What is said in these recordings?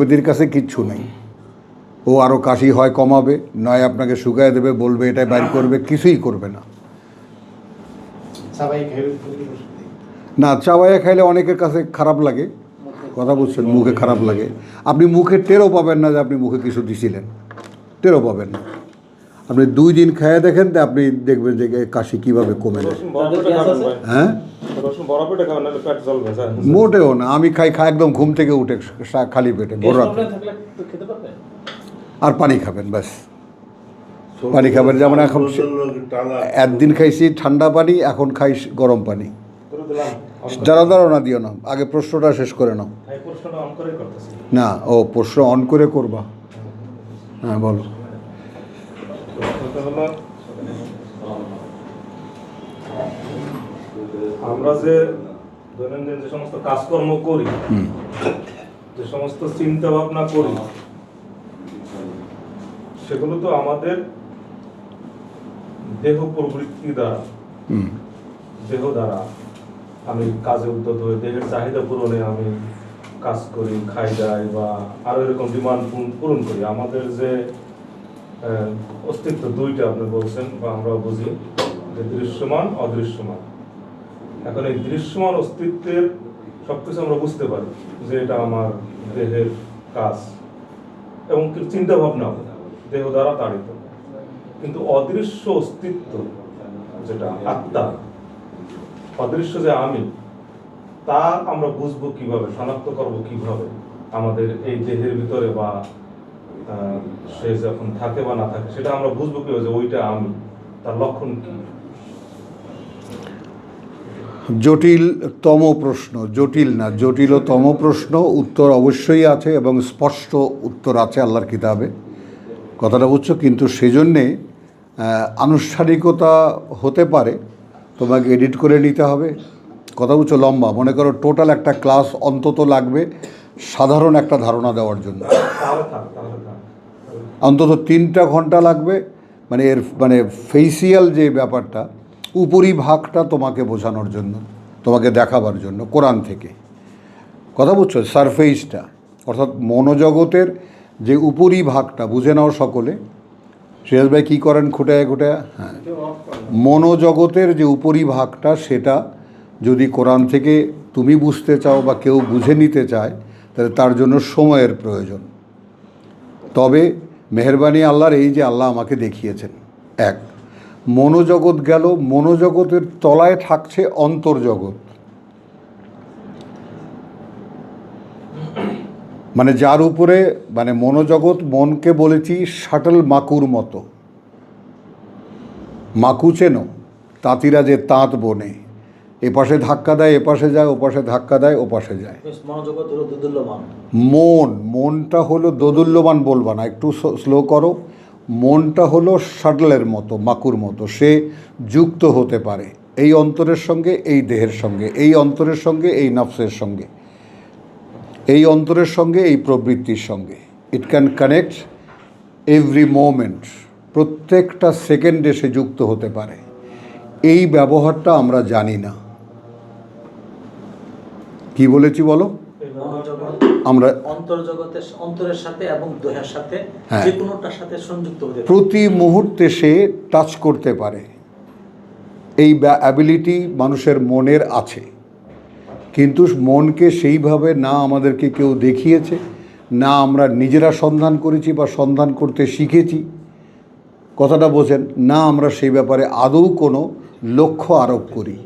হোমিওপ্যাথির কাছে কিচ্ছু নেই। ও আরও কাশি হয় কমাবে, নয় আপনাকে শুকায় দেবে, বলবে এটা বাইর করবে, কিছুই করবে না। না, চাবাইয়া খাইলে অনেকের কাছে খারাপ লাগে, কথা বুঝছেন, মুখে খারাপ লাগে। আপনি মুখে টেরও পাবেন না যে আপনি মুখে কিছু দিছিলেন, টেরও পাবেন না। আপনি 2 দিন খেয়ে দেখেন তো আপনি দেখবেন যে কাশি কীভাবে কমে যায়। হ্যাঁ, মোটেও না। আমি খাই একদম ঘুম থেকে উঠে খালি পেটে ভোর রাতে। আর পানি খাবেন, ব্যাস পানি খাবেন। যেমন এখন একদিন খাইছি ঠান্ডা পানি, এখন খাই গরম পানি। দাঁড়াও না, দিও না, আগে প্রশ্নটা শেষ করে নাও। না, ও প্রশ্ন অন করে করবা? হ্যাঁ বলো। আমরা যে দৈনন্দিন যে সমস্ত কাজকর্ম করি, যে সমস্ত চিন্তা ভাবনা করি, সেগুলো তো আমাদের দেহ প্রবৃত্তি দ্বারা, দেহ দ্বারা আমি কাজে উদ্যত হই, দেহের চাহিদা পূরণে আমি কাজ করি, খাই যাই বা আরো এরকম ডিমান্ড পূরণ করি। আমাদের যে অস্তিত্ব দুইটা আপনি বলছেন বা আমরা বুঝি যে দৃশ্যমান অদৃশ্যমান। এখন এই দৃশ্যমান অস্তিত্বের সবকিছু আমরা বুঝতে পারি যে এটা আমার দেহের কাজ এবং চিন্তা ভাবনাও দেহ দ্বারা তাড়িত, কিন্তু অদৃশ্য অস্তিত্ব যেটা আত্মা, অদৃশ্য যে আমি, তা আমরা বুঝবো কিভাবে, শনাক্ত করবো কিভাবে আমাদের এই দেহের ভিতরে, বা সে যখন থাকে বা না থাকে সেটা আমরা বুঝবো কিভাবে যে ওইটা আমি, তার লক্ষণ কি? জটিলতম প্রশ্ন, জটিল না, জটিলতম প্রশ্ন। উত্তর অবশ্যই আছে এবং স্পষ্ট উত্তর আছে আল্লাহর কিতাবে, কথাটা বুঝছো। কিন্তু সেজন্যে আনুষ্ঠানিকতা হতে পারে, তোমাকে এডিট করে নিতে হবে, কথা বুঝছো, লম্বা। মনে করো টোটাল একটা ক্লাস অন্তত লাগবে সাধারণ একটা ধারণা দেওয়ার জন্য, অন্তত 3টা ঘন্টা লাগবে। মানে এর মানে ফেসিয়াল যে ব্যাপারটা, উপরিভাগটা তোমাকে বোঝানোর জন্য, তোমাকে দেখাবার জন্য কোরআন থেকে, কথা বুঝছো, সারফেসটা, অর্থাৎ মনোজগতের যে উপরিভাগটা বুঝে নাও সকলে। সিরাজ ভাই কী করেন খুঁটায় খুঁটায়? হ্যাঁ, মনোজগতের যে উপরিভাগটা, সেটা যদি কোরআন থেকে তুমি বুঝতে চাও বা কেউ বুঝে নিতে চায়, তাহলে তার জন্য সময়ের প্রয়োজন। তবে মেহেরবানি আল্লাহর এই যে আল্লাহ আমাকে দেখিয়েছেন, এক মনোজগৎ গেল, মনোজগতের তলায় থাকছে অন্তর্জগৎ, মানে যার উপরে, মানে মনোজগৎ, মনকে বলেছি শাটল মাকুর মতো। মাকু চেনো? তাঁতিরা যে তাঁত বোনে, এপাশে ধাক্কা দেয় এপাশে যায়, ওপাশে ধাক্কা দেয় ওপাশে যায়। মনটা হলো দোদুল্যমান, বলবা না, একটু স্লো করো। মনটা হলো শাটলের মতো, মাকুর মতো। সে যুক্ত হতে পারে এই অন্তরের সঙ্গে, এই দেহের সঙ্গে, এই অন্তরের সঙ্গে, এই নফসের সঙ্গে, এই অন্তরের সঙ্গে, এই প্রবৃত্তির সঙ্গে। It can connect every moment, প্রত্যেকটা সেকেন্ডে সে যুক্ত হতে পারে। এই ব্যবহারটা আমরা জানি না। কি বলেছি বলো? আমরা অন্তরের সাথে এবং দেহের সাথে, যে কোনোটার সাথে সংযুক্ত হতে পারে, প্রতি মুহূর্তে সে টাচ করতে পারে। এই অ্যাবিলিটি মানুষের মনের আছে, কিন্তু মনকে সেইভাবে না আমাদেরকে কেউ দেখিয়েছে, না আমরা নিজেরা সন্ধান করেছি বা সন্ধান করতে শিখেছি, কথাটা বোঝেন না। আমরা সেই ব্যাপারে আদৌ কোনো লক্ষ্য আরোপ করি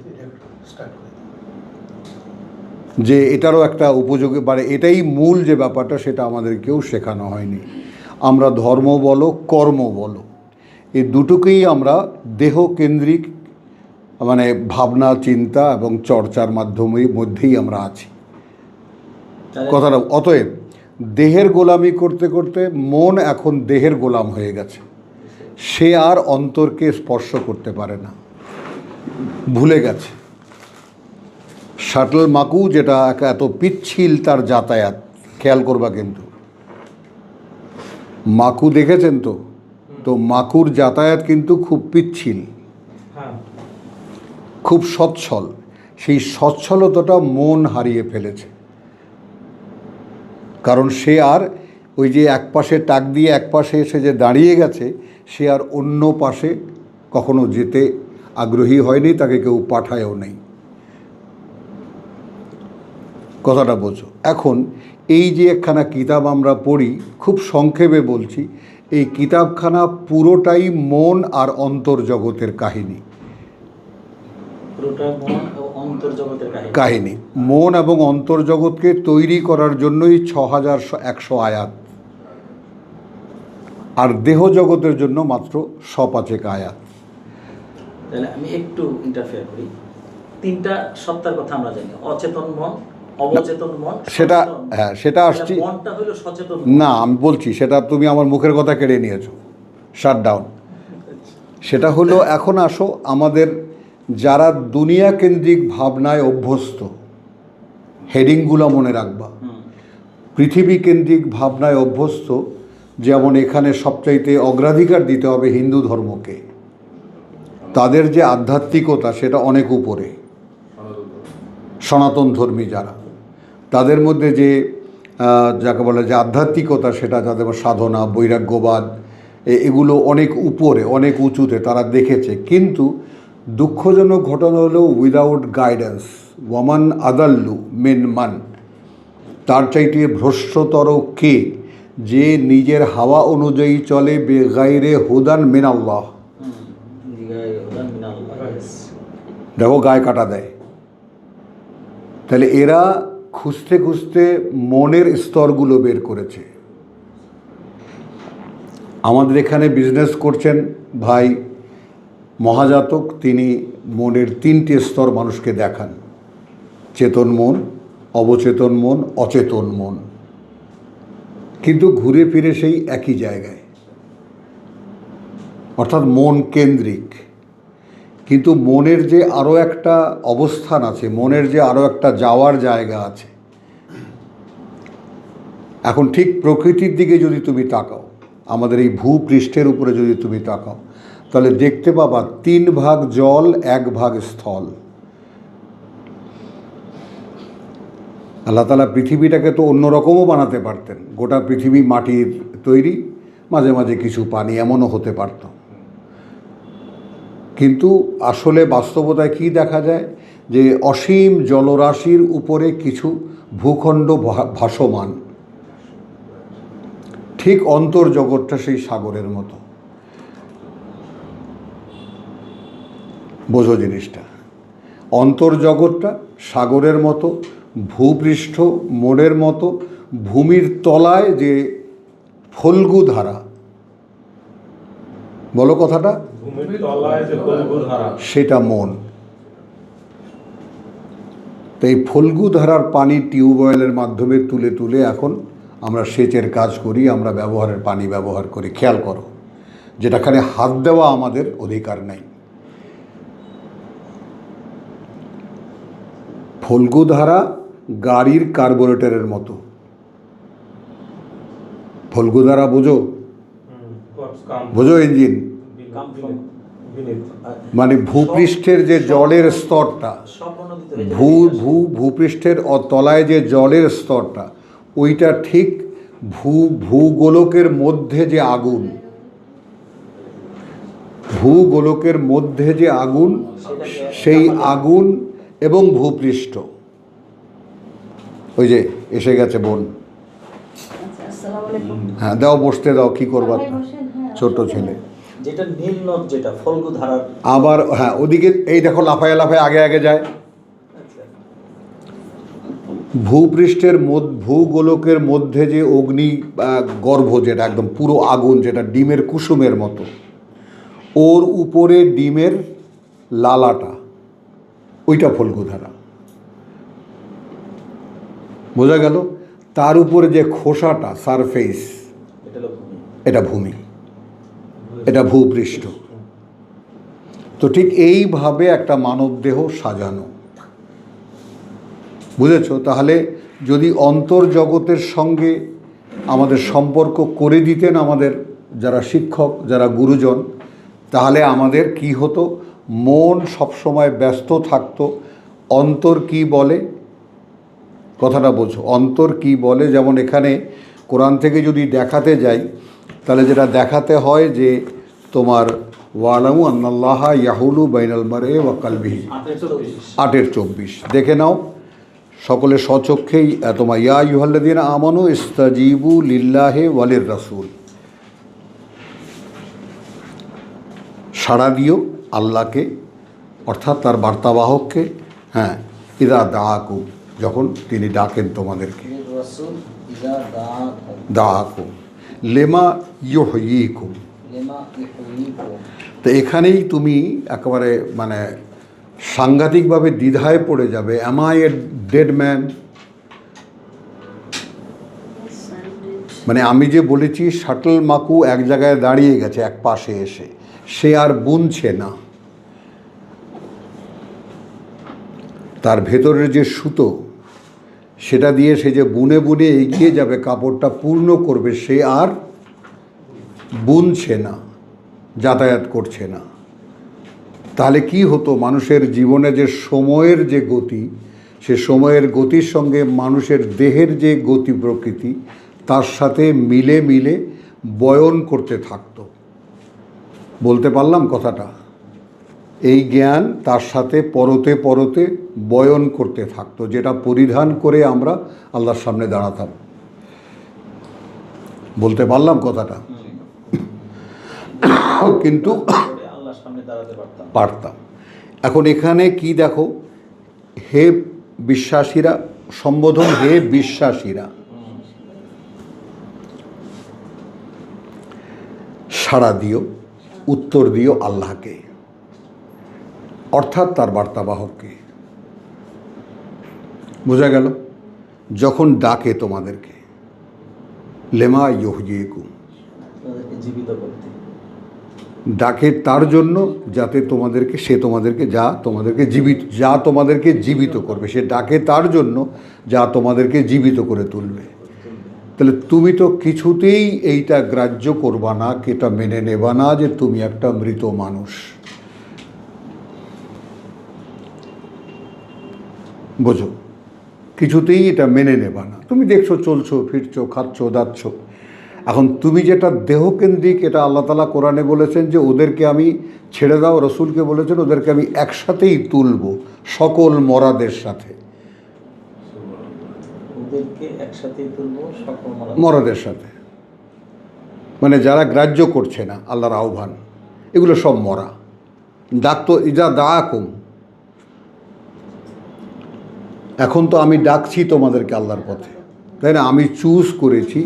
যে এটারও একটা উপযোগী, মানে এটাই মূল যে ব্যাপারটা, সেটা আমাদের কেউ শেখানো হয়নি। আমরা ধর্ম বলো, কর্ম বলো, এই দুটোকেই আমরা দেহকেন্দ্রিক, মানে ভাবনা, চিন্তা এবং চর্চার মধ্যেই আমরা আছি, কথাটা। অতএব দেহের গোলামি করতে করতে মন এখন দেহের গোলাম হয়ে গেছে, সে আর অন্তরকে স্পর্শ করতে পারে না, ভুলে গেছে। শাটল মাকু যেটা এত পিচ্ছিল তার যাতায়াত, খেয়াল করবা কিন্তু। মাকু দেখেছেন তো? তো মাকুর যাতায়াত কিন্তু খুব পিচ্ছিল, খুব সচ্ছল। সেই সচ্ছলতাটা মন হারিয়ে ফেলেছে, কারণ সে আর ওই যে এক পাশে টাক দিয়ে এক পাশে এসে যে দাঁড়িয়ে গেছে, সে আর অন্য পাশে কখনো যেতে আগ্রহী হয়নি, তাকে কেউ পাঠায়ও নেই। কথাটা বোঝো। এখন এই যে একখানা কিতাব আমরা পড়ি, খুব সংক্ষেপে বলছি, এই কিতাবখানা পুরোটাই মন আর অন্তর্জগতের কাহিনী। কাহিনী মন এবং অন্তর্জগৎকে তৈরি করার জন্যই 6100 আয়াত, আর দেহ জগতের জন্য মাত্র 105 আয়াত। তাহলে আমি একটু ইন্টারফেয়ার করি। তিনটা সত্তার কথা আমরা জানি, অচেতন মন, অবচেতন মন, সেটা হ্যাঁ, সেটা আসছি। মনটা হলো সচেতন। না, আমি বলছি, সেটা তুমি আমার মুখের কথা কেড়ে নিয়েছো। Shut down. সেটা হলো, এখন আসো আমাদের যারা দুনিয়া কেন্দ্রিক ভাবনায় অভ্যস্ত, হেডিংগুলো মনে রাখবা। পৃথিবী কেন্দ্রিক ভাবনায় অভ্যস্ত, যেমন এখানে সবচাইতে অগ্রাধিকার দিতে হবে হিন্দু ধর্মকে। তাদের যে আধ্যাত্মিকতা সেটা অনেক উপরে। সনাতন ধর্মী যারা, তাদের মধ্যে যে যাকে বলে যে আধ্যাত্মিকতা, সেটা যাদের সাধনা, বৈরাগ্যবাদ, এগুলো অনেক উপরে, অনেক উঁচুতে তারা দেখেছে। কিন্তু দুঃখজনক ঘটনা হলো, উইদাউট গাইডেন্স ওয়ামান আদাল্লু মেন মান, তার চাইতে ভ্রষ্টতর কে, যে নিজের হাওয়া অনুযায়ী চলে, বেগাইরে হুদান মিন আল্লাহ। দেখো গায়ে কাটা দেয়। তাহলে এরা খুঁজতে খুঁজতে মনের স্তরগুলো বের করেছে। আমাদের এখানে বিজনেস করছেন ভাই মহাজাতক, তিনি মনের 3টে স্তর মানুষকে দেখান: চেতন মন, অবচেতন মন, অচেতন মন। কিন্তু ঘুরে ফিরে সেই একই জায়গায়, অর্থাৎ মন কেন্দ্রিক। কিন্তু মনের যে আরও একটা অবস্থান আছে, মনের যে আরও একটা যাওয়ার জায়গা আছে। এখন ঠিক প্রকৃতির দিকে যদি তুমি তাকাও, আমাদের এই ভূপৃষ্ঠের উপরে যদি তুমি তাকাও, তাহলে দেখতে পাবা 3 ভাগ জল, 1 ভাগ স্থল। আল্লাহ তাআলা পৃথিবীটাকে তো অন্যরকমও বানাতে পারতেন। গোটা পৃথিবী মাটির তৈরি, মাঝে মাঝে কিছু পানি, এমনও হতে পারত। কিন্তু আসলে বাস্তবতায় কি দেখা যায়, যে অসীম জলরাশির উপরে কিছু ভূখণ্ড ভাসমান। ঠিক অন্তর্জগৎটা সেই সাগরের মতো। বোঝো জিনিসটা। অন্তর্জগৎটা সাগরের মতো, ভূপৃষ্ঠ মোড়ের মতো, ভূমির তলায় যে ফল্গু ধারা, বলো কথাটা, সেটা মন। তো এই ফল্গু ধারার পানি টিউবওয়েলের মাধ্যমে তুলে তুলে এখন আমরা সেচের কাজ করি, আমরা ব্যবহারের পানি ব্যবহার করি। খেয়াল করো, যেটাখানে হাত দেওয়া আমাদের অধিকার নাই। ফল্গু ধারা গাড়ির কার্বোরেটরের মতো। ফল্গু ধারা বোঝো, বোঝো ইঞ্জিন, মানে ভূপৃষ্ঠের যে জলের স্তরটা, ভূপৃষ্ঠের তলায় যে জলের স্তরটা, ওইটা ঠিক ভূগোলকের মধ্যে যে আগুন, ভূগোলকের মধ্যে যে আগুন, সেই আগুন এবং ভূপৃষ্ঠ। ওই যে এসে গেছে বোন, হ্যাঁ দাও, বসতে দাও, কি করবার, ছোট ছেলে। যেটা নীল নদ, যেটা ফল্গু ধারার, আবার হ্যাঁ ওদিকে এই দেখো লাফায় লাফায় আগে আগে যায়। ভূপৃষ্ঠের ভূগোলকের মধ্যে যে অগ্নি গর্ভ, যেটা একদম পুরো আগুন, যেটা ডিমের কুসুমের মতো, ওর উপরে ডিমের লালাটা, ওইটা ফল্গুধারা। বোঝা গেল? তার উপরে যে খোসাটা, সারফেস, এটা ভূমি, এটা ভূপৃষ্ঠ। তো ঠিক এইভাবে একটা মানবদেহ সাজানো। বুঝেছ? তাহলে যদি অন্তর্জগতের সঙ্গে আমাদের সম্পর্ক করে দিতেন আমাদের যারা শিক্ষক, যারা গুরুজন, তাহলে আমাদের কি হতো, মন সবসময় ব্যস্ত থাকতো অন্তর কি বলে কথাটা বোঝো, অন্তর কি বলে। যেমন এখানে কোরআন থেকে যদি দেখাতে যাই, তাহলে যেটা দেখাতে হয় যে তোমার ওয়ালামু আন্নাল্লাহা ইয়াহুলু বাইনাল মারই ওয়া কালবিহি, 8-24 দেখে নাও সকলে স্বচক্ষেই। তোমার ইয়া আইয়ুহাল্লাযীনা আমানু ইস্তাজিবু লিল্লাহি ওয়ালির রাসূল, সাড়া দিও আল্লাহকে অর্থাৎ তার বার্তাবাহককে, হ্যাঁ, ইদা দাআকুম, যখন তিনি ডাকেন তোমাদেরকে, রাসূল ইযা দাআকুম লিমা ইউহয়িকুম। লিমা ইউহয়িকুম। তো এখানেই তুমি একেবারে মানে সাংঘাতিকভাবে দ্বিধায় পড়ে যাবে। Am I a dead man? মানে আমি যে বলেছি শাটল মাকু এক জায়গায় দাঁড়িয়ে গেছে এক পাশে এসে, সে আর বুনছে না। তার ভেতরের যে সুতো, সেটা দিয়ে সে যে বুনে বুনে এগিয়ে যাবে, কাপড়টা পূর্ণ করবে, সে আর বুনছে না, যাতায়াত করছে না। তাহলে কি হতো? মানুষের জীবনে যে সময়ের যে গতি, সে সময়ের গতির সঙ্গে মানুষের দেহের যে গতি প্রকৃতি, তার সাথে মিলে মিলে বয়ন করতে থাকতো। বলতে পারলাম কথাটা? এই জ্ঞান তার সাথে পরতে পরতে বয়ন করতে থাকতো, যেটা পরিধান করে আমরা আল্লাহর সামনে দাঁড়াতাম। বলতে পারলাম কথাটা? কিন্তু আল্লাহর সামনে দাঁড়াতে পারতাম। এখন এখানে কি দেখো, হে বিশ্বাসীরা, সম্বোধন হে বিশ্বাসীরা, সাড়া দিও, উত্তর দিও আল্লাহকে, অর্থাৎ তার বার্তাবাহককে। বোঝা গেল? যখন ডাকে তোমাদেরকে, লেমা ইউহয়িকুম, জীবিত করতে ডাকে তার জন্য যাতে তোমাদেরকে, সে তোমাদেরকে যা তোমাদেরকে জীবিত করবে। সে ডাকে তার জন্য যা তোমাদেরকে জীবিত করে তুলবে। তাহলে তুমি তো কিছুতেই এইটা গ্রাহ্য করবা না, এটা মেনে নেবা না যে তুমি একটা মৃত মানুষ। বোঝো, কিছুতেই এটা মেনে নেবা না। তুমি দেখছো, চলছো, ফিরছো, খাচ্ছো, দাচ্ছ। এখন তুমি যেটা দেহকেন্দ্রিক, এটা আল্লাহ তাআলা কোরআনে বলেছেন যে ওদেরকে আমি ছেড়ে দাও, রসুলকে বলেছেন ওদেরকে আমি একসাথেই তুলব সকল মরাদের সাথে, ওদেরকে একসাথেই তুলবো সকল মরাদের সাথে। মানে যারা গ্রাহ্য করছে না আল্লাহর আহ্বান, এগুলো সব মরা। ডাকতো ইজা দাআকুম, এখন তো আমি ডাকছি তোমাদেরকে আল্লাহর পথে, তাই না? আমি চুজ করেছি,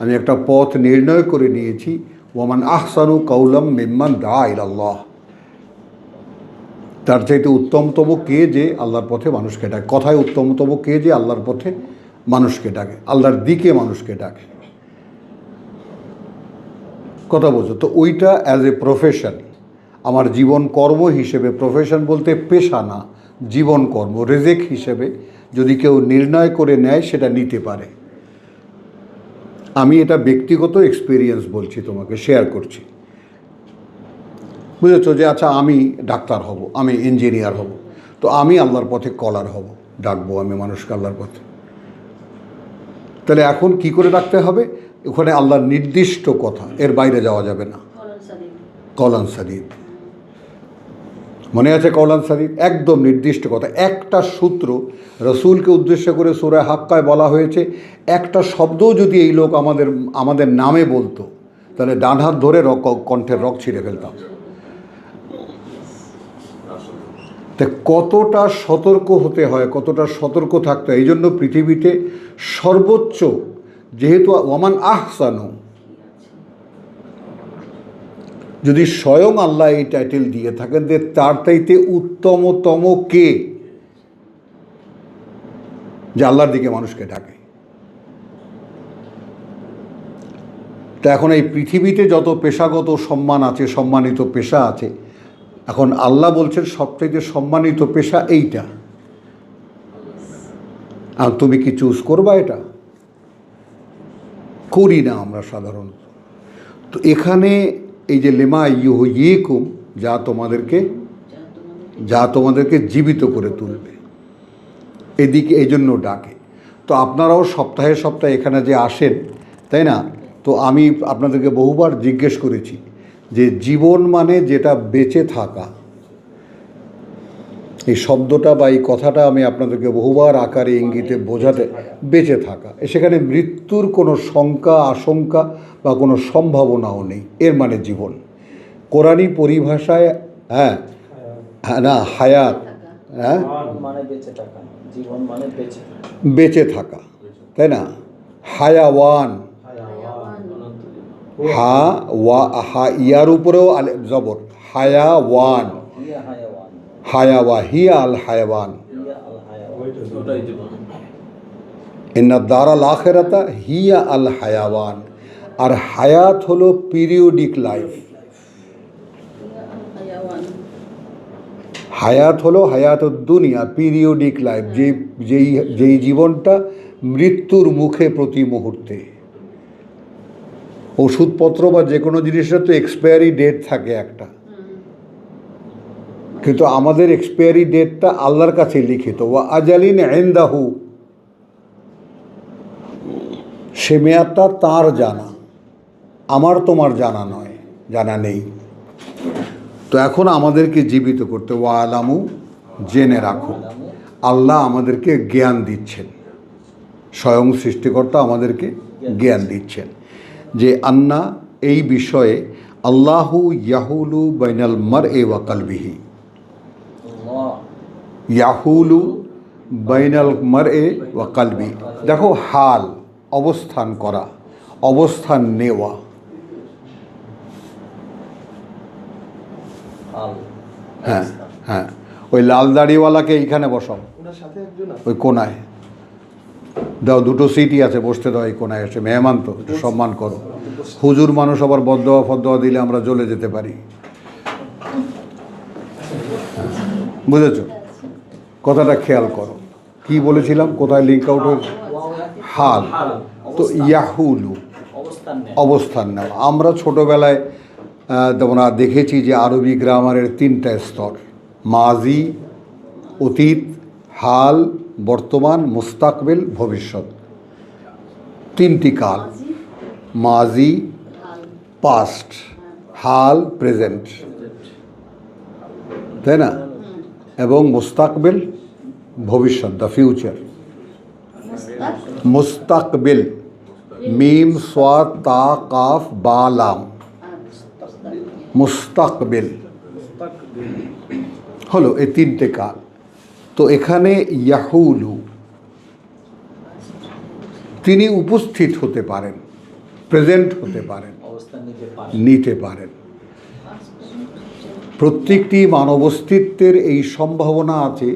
আমি একটা পথ নির্ণয় করে নিয়েছি। ওয়ামান আহসানু কাউলাম মিম্মান দা ইলাল্লাহ, তার চাইতে উত্তমতম কে যে আল্লাহর পথে মানুষকে ডাকে। কথায় উত্তমতম কে যে আল্লাহর পথে মানুষকে ডাকে, আল্লাহর দিকে মানুষকে ডাকে। কথা বোঝো তো? ওইটা অ্যাজ এ প্রফেশন, আমার জীবন কর্ম হিসেবে, প্রফেশন বলতে পেশা না, জীবন কর্ম, রেজেক হিসেবে যদি কেউ নির্ণয় করে নেয়, সেটা নিতে পারে। আমি এটা ব্যক্তিগত এক্সপিরিয়েন্স বলছি, তোমাকে শেয়ার করছি। বুঝেছো? যে আচ্ছা আমি ডাক্তার হব, আমি ইঞ্জিনিয়ার হব, তো আমি আল্লাহর পথে কলার হব, ডাকবো আমি মানুষকে আল্লাহর পথে। তাহলে এখন কি করে ডাকতে হবে? ওখানে আল্লাহর নির্দিষ্ট কথা, এর বাইরে যাওয়া যাবে না। কওলান সাদীদ, মনে আছে? কওলান সাদীদ একদম নির্দিষ্ট কথা। একটা সূত্র রসুলকে উদ্দেশ্য করে সূরা হাক্কায় বলা হয়েছে, একটা শব্দও যদি এই লোক আমাদের নামে বলতো, তাহলে ডান হাত ধরে কণ্ঠের রগ ছিঁড়ে ফেলতাম। তা কতটা সতর্ক হতে হয়, কতটা সতর্ক থাকতে হয়। এই জন্য পৃথিবীতে সর্বোচ্চ, যেহেতু ওয়ামান আহসানু, যদি স্বয়ং আল্লাহ এই টাইটেল দিয়ে থাকেন যে তার চাইতে উত্তমতম কে, যে আল্লাহর দিকে মানুষকে ডাকে। তা এখন এই পৃথিবীতে যত পেশাগত সম্মান আছে, সম্মানিত পেশা আছে, এখন আল্লাহ বলছেন সবচাইতে সম্মানিত পেশা এইটা। আর তুমি কি চুজ করবা? এটা করি না আমরা সাধারণত। তো এখানে এই যে লেমা ইউহয়িকুম, যা তোমাদেরকে জীবিত করে তুলবে, এদিকে এই জন্য ডাকে। তো আপনারাও সপ্তাহে সপ্তাহে এখানে যে আসেন, তাই না? তো আমি আপনাদেরকে বহুবার জিজ্ঞেস করেছি যে জীবন মানে যেটা বেঁচে থাকা, এই শব্দটা বা এই কথাটা আমি আপনাদেরকে বহুবার আকারে ইঙ্গিতে বোঝাতে, বেঁচে থাকা, সেখানে মৃত্যুর কোনো শঙ্কা আশঙ্কা বা কোনো সম্ভাবনাও নেই, এর মানে জীবন। কোরআনী পরিভাষায় হ্যাঁ না হায়াত, হ্যাঁ মানে বেঁচে থাকা, জীবন মানে বেঁচে থাকা, বেঁচে থাকা, তাই না? হায়াওয়ান, হা ওয়া হা ইয়ার উপরেও জবর, হায়াওয়ান, হিয়া হায়াওয়ান, হায়াওয়া হিয়া আল হায়াওয়ান, হিয়া আল হায়াওয়ান, ইন্না দারাল আখিরাতা হিয়া আল হায়াওয়ান। আর হায়াত হলো পিরিয়ডিক লাইফ, হায়াত হলো হায়াত দুনিয়া, পিরিয়ডিক লাইফ, যেই জীবনটা মৃত্যুর মুখে প্রতি মুহূর্তে। ওষুধপত্র বা যে কোনো জিনিসের তো এক্সপায়ারি ডেট থাকে একটা, কিন্তু আমাদের এক্সপায়ারি ডেটটা আল্লাহর কাছে লিখিত, ওয়া আজালিন ইনদাহু, সে মেয়াদটা তার জানা, আমার তোমার জানা নয়, জানা নেই। তো এখন আমাদেরকে জীবিত করতে, ওয়া আলামু, জেনে রাখো, আল্লাহ আমাদেরকে জ্ঞান দিচ্ছেন, স্বয়ং সৃষ্টিকর্তা আমাদেরকে জ্ঞান দিচ্ছেন যে আন্না, এই বিষয়ে, আল্লাহু ইয়াহুলু বাইনাল মারই ওয়া কলবিহি, ইয়াহুলু বাইনাল মারই ওয়া কলবি। দেখো, হাল অবস্থান করা, অবস্থান নেওয়া, হ্যাঁ হ্যাঁ, ওই লাল দাড়িওয়ালাকে এইখানে বসাও, ওই কোনায় দাও, দুটো সিটই আছে, বসতে দাও এই কোনায় এসে, মেহমান তো একটু সম্মান করো। হুজুর মানুষ, আবার বদদোয়া ফদদোয়া দিলে আমরা জ্বলে যেতে পারি, বুঝেছো? কথাটা খেয়াল করো, কি বলেছিলাম, কোথায় লিঙ্ক আউট হয়েছে? হাল। তো ইয়াহুলু অবস্থান নেওয়া। আমরা ছোটোবেলায় তোমরা দেখেছি যে আরবি গ্রামারের 3টা স্তর, মাজি, অতীত, হাল, বর্তমান, মুস্তাকবিল, ভবিষ্যৎ, 3টি কাল, মাজি পাস্ট, হাল প্রেজেন্ট, তাই না? এবং মুস্তাকবিল ভবিষ্যৎ, দ্য ফিউচার। মুস্তাকবিল, মিম সোয়াদ তা কাফ বা লাম, মুস্তাকবিল হলো এই 3টে কাল। তো এখানে ইয়াহুলু, তিনি উপস্থিত হতে পারেন, প্রেজেন্ট হতে পারেন, নিতে পারেন। প্রত্যেকটি মানব অস্তিত্বের এই সম্ভাবনা আছে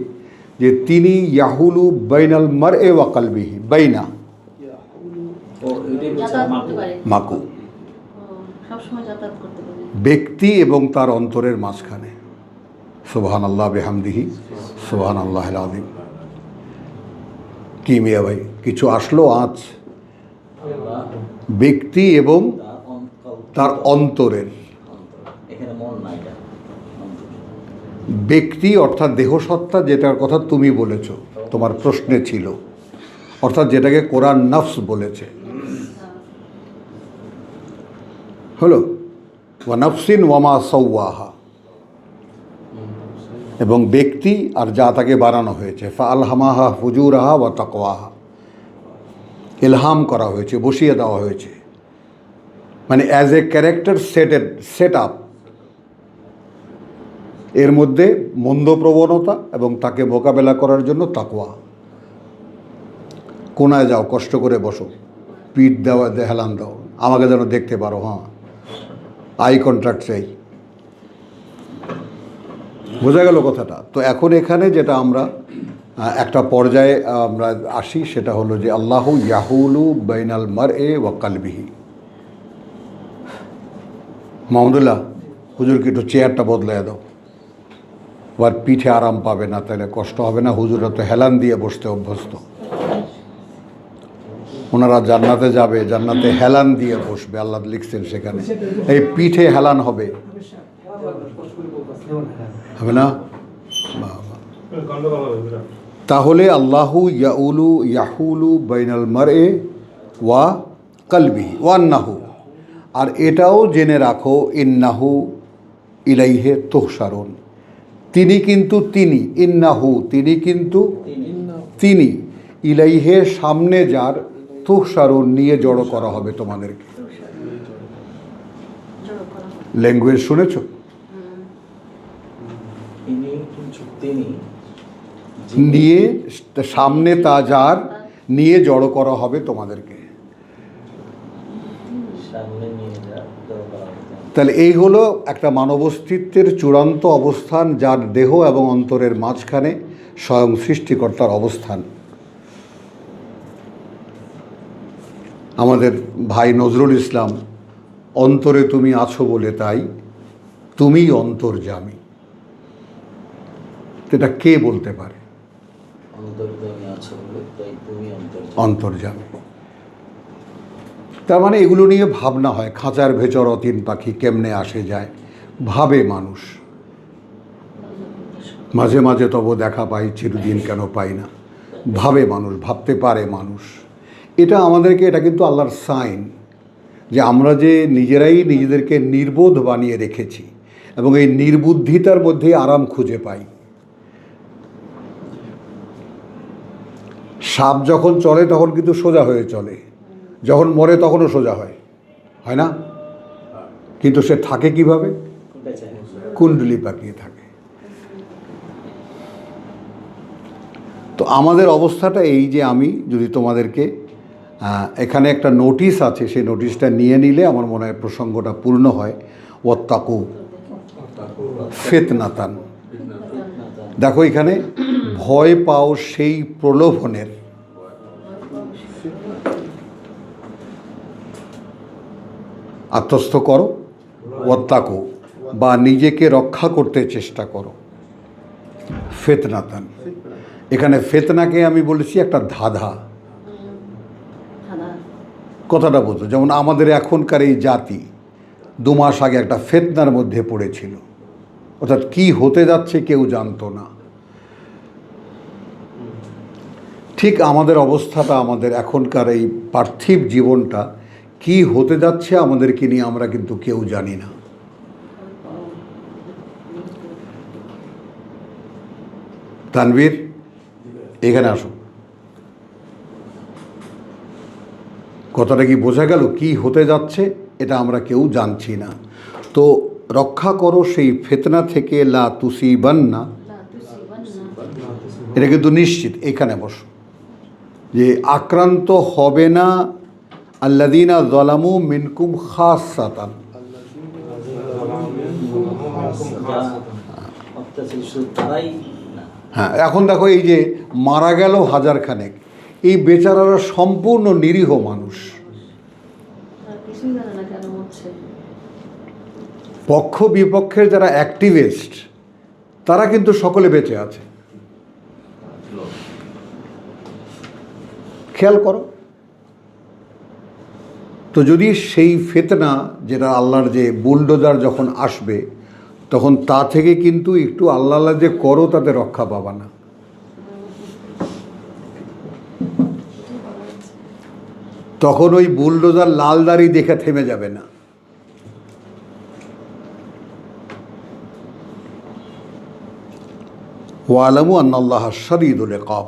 যে তিনি ইয়াহুলু বাইনাল মারই ওয়া কলবিহি, বাইনা মাকু, ব্যক্তি এবং তার অন্তরের মাঝখানে। সুবহানাল্লাহ বিহামদিহি, সুবহানাল্লাহিল আযীম। কি মিয়া ভাই, কিছু আসলো আজ? ব্যক্তি এবং তার অন্তরের, ব্যক্তি অর্থাৎ দেহসত্তা, যেটার কথা তুমি বলেছ তোমার প্রশ্নে ছিল, অর্থাৎ যেটাকে কোরআন নফস বলেছে, হলো ওয়া নফসিন ওয়ামা সাওয়াহা, এবং ব্যক্তি আর যা তাকে বানানো হয়েছে, ফাআলহামাহা ফুজুরাহা ওয়া তাকওয়াহা, ইলহাম করা হয়েছে, বসিয়ে দেওয়া হয়েছে, মানে as a character set up, এর মধ্যে মন্দ প্রবণতা এবং তাকে মোকাবেলা করার জন্য তাকওয়া। কোনায় যাও, কষ্ট করে বসো, পিঠ দেওয়া হেলান দাও, আমাকে যেন দেখতে পারো, হ্যাঁ, আই কন্ট্যাক্ট চাই, বোঝা গেল কথাটা? তো এখন এখানে যেটা আমরা একটা পর্যায়ে আমরা আসি, সেটা হলো যে আল্লাহু ইয়াহুলু বাইনাল মারই ওয়া কলবিহি। মাহমুদুল্লাহ, হুজুরকে একটু চেয়ারটা বদলায় দাও, আবার পিঠে আরাম পাবে না, তাহলে কষ্ট হবে না। হুজুরা তো হেলান দিয়ে বসতে অভ্যস্ত, ওনারা জান্নাতে যাবে, জান্নাতে হেলান দিয়ে বসবে, আল্লাহ লিখছেন সেখানে, এই পিঠে হেলান হবে, হবে না? তাহলে আল্লাহু ইয়াহুলু বাইনাল মারএ ওয়া কলবিহি ওয়ান্নাহু, আর এটাও জেনে রাখো ইন্নাহু ইলাইহে তুহশারুন, তিনি কিন্তু তিনি, ইন্নাহু তিনি কিন্তু তিনি, ইলাইহে সামনে যার, তুহশারুন নিয়ে জড়ো করা হবে তোমাদেরকে। ল্যাঙ্গুয়েজ শুনেছো? তিনি নিয়ে সামনে তা যার, নিয়ে জড়ো করা হবে তোমাদেরকে। সামনে নিয়ে যা জড়ো করা হবে। তাহলে এই হলো একটা মানব অস্তিত্বের চূড়ান্ত অবস্থান, যার দেহ এবং অন্তরের মাঝখানে স্বয়ং সৃষ্টিকর্তার অবস্থান। আমাদের ভাই নজরুল ইসলাম, অন্তরে তুমি আছো বলে তাই তুমি অন্তর্যামী, এটা কে বলতে পারে? অন্তরে তুমি আছো বলে তাই তুমি অন্তর্যামী। তার মানে এগুলো নিয়ে ভাবনা হয়, খাঁচার ভেতর অতীন পাখি কেমনে আসে যায়, ভাবে মানুষ। মাঝে মাঝে তবু দেখা পাই, চিরদিন কেন পাই না, ভাবে মানুষ, ভাবতে পারে মানুষ। এটা আমাদেরকে, এটা কিন্তু আল্লাহর সাইন যে আমরা যে নিজেরাই নিজেদেরকে নির্বোধ বানিয়ে রেখেছি এবং এই নির্বুদ্ধিতার মধ্যেই আরাম খুঁজে পাই। সাপ যখন চলে তখন কিন্তু সোজা হয়ে চলে, যখন মরে তখনও সোজা হয়, হয় না? কিন্তু সে থাকে কিভাবে? কুণ্ডলি পাকিয়ে থাকে। তো আমাদের অবস্থাটা এই যে, আমি যদি তোমাদেরকে এখানে একটা নোটিশ আছে, সেই নোটিশটা নিয়ে নিলে আমার মনে হয় প্রসঙ্গটা পূর্ণ হয়। ওয়াত্তাকু ফিতনাতান, দেখো এখানে ভয় পাও সেই প্রলোভনের, আত্মস্থ করো, ওয়াত্তাকু বা নিজেকে রক্ষা করতে চেষ্টা করো, ফিতনাতান। এখানে ফিতনাকে আমি বলেছি একটা ধাঁধা, কথাটা বলতো। যেমন আমাদের এখনকার এই জাতি 2 মাস আগে একটা ফিতনার মধ্যে পড়েছিল, অর্থাৎ কি হতে যাচ্ছে কেউ জানতো না। ঠিক আমাদের অবস্থাটা, আমাদের এখনকার এই পার্থিব জীবনটা কি হতে যাচ্ছে আমাদেরকে নিয়ে আমরা কিন্তু কেউ জানি না। তানভীর, এখানে আসো। কথাটা কি বোঝা গেল? কি হতে যাচ্ছে এটা আমরা কেউ জানছি না। তো রক্ষা করো সেই ফিতনা থেকে, লা তুসিবান্না, এটা কিন্তু নিশ্চিত। এখানে বসো, যে আক্রান্ত হবে না আল্লাযীনা যালামু মিনকুম খাসাতান, হ্যাঁ। এখন দেখো, এই যে মারা গেল 1000 খানেক, এই বেচারারা সম্পূর্ণ নিরীহ মানুষ, পক্ষ বিপক্ষের যারা অ্যাক্টিভিস্ট তারা কিন্তু সকলে বেঁচে আছে। খেয়াল করো তো, যদি সেই ফিতনা, যেটা আল্লাহর যে বুলডোজার যখন আসবে, তখন তা থেকে কিন্তু একটু আল্লাহ আল্লাহ যে করো, তাতে রক্ষা পাবা না। তখন ওই বুলডোজার লাল দাড়ি দেখে থেমে যাবে না। ওয়ালামু আন্নাল্লাহ শাদীদুল ইকাব,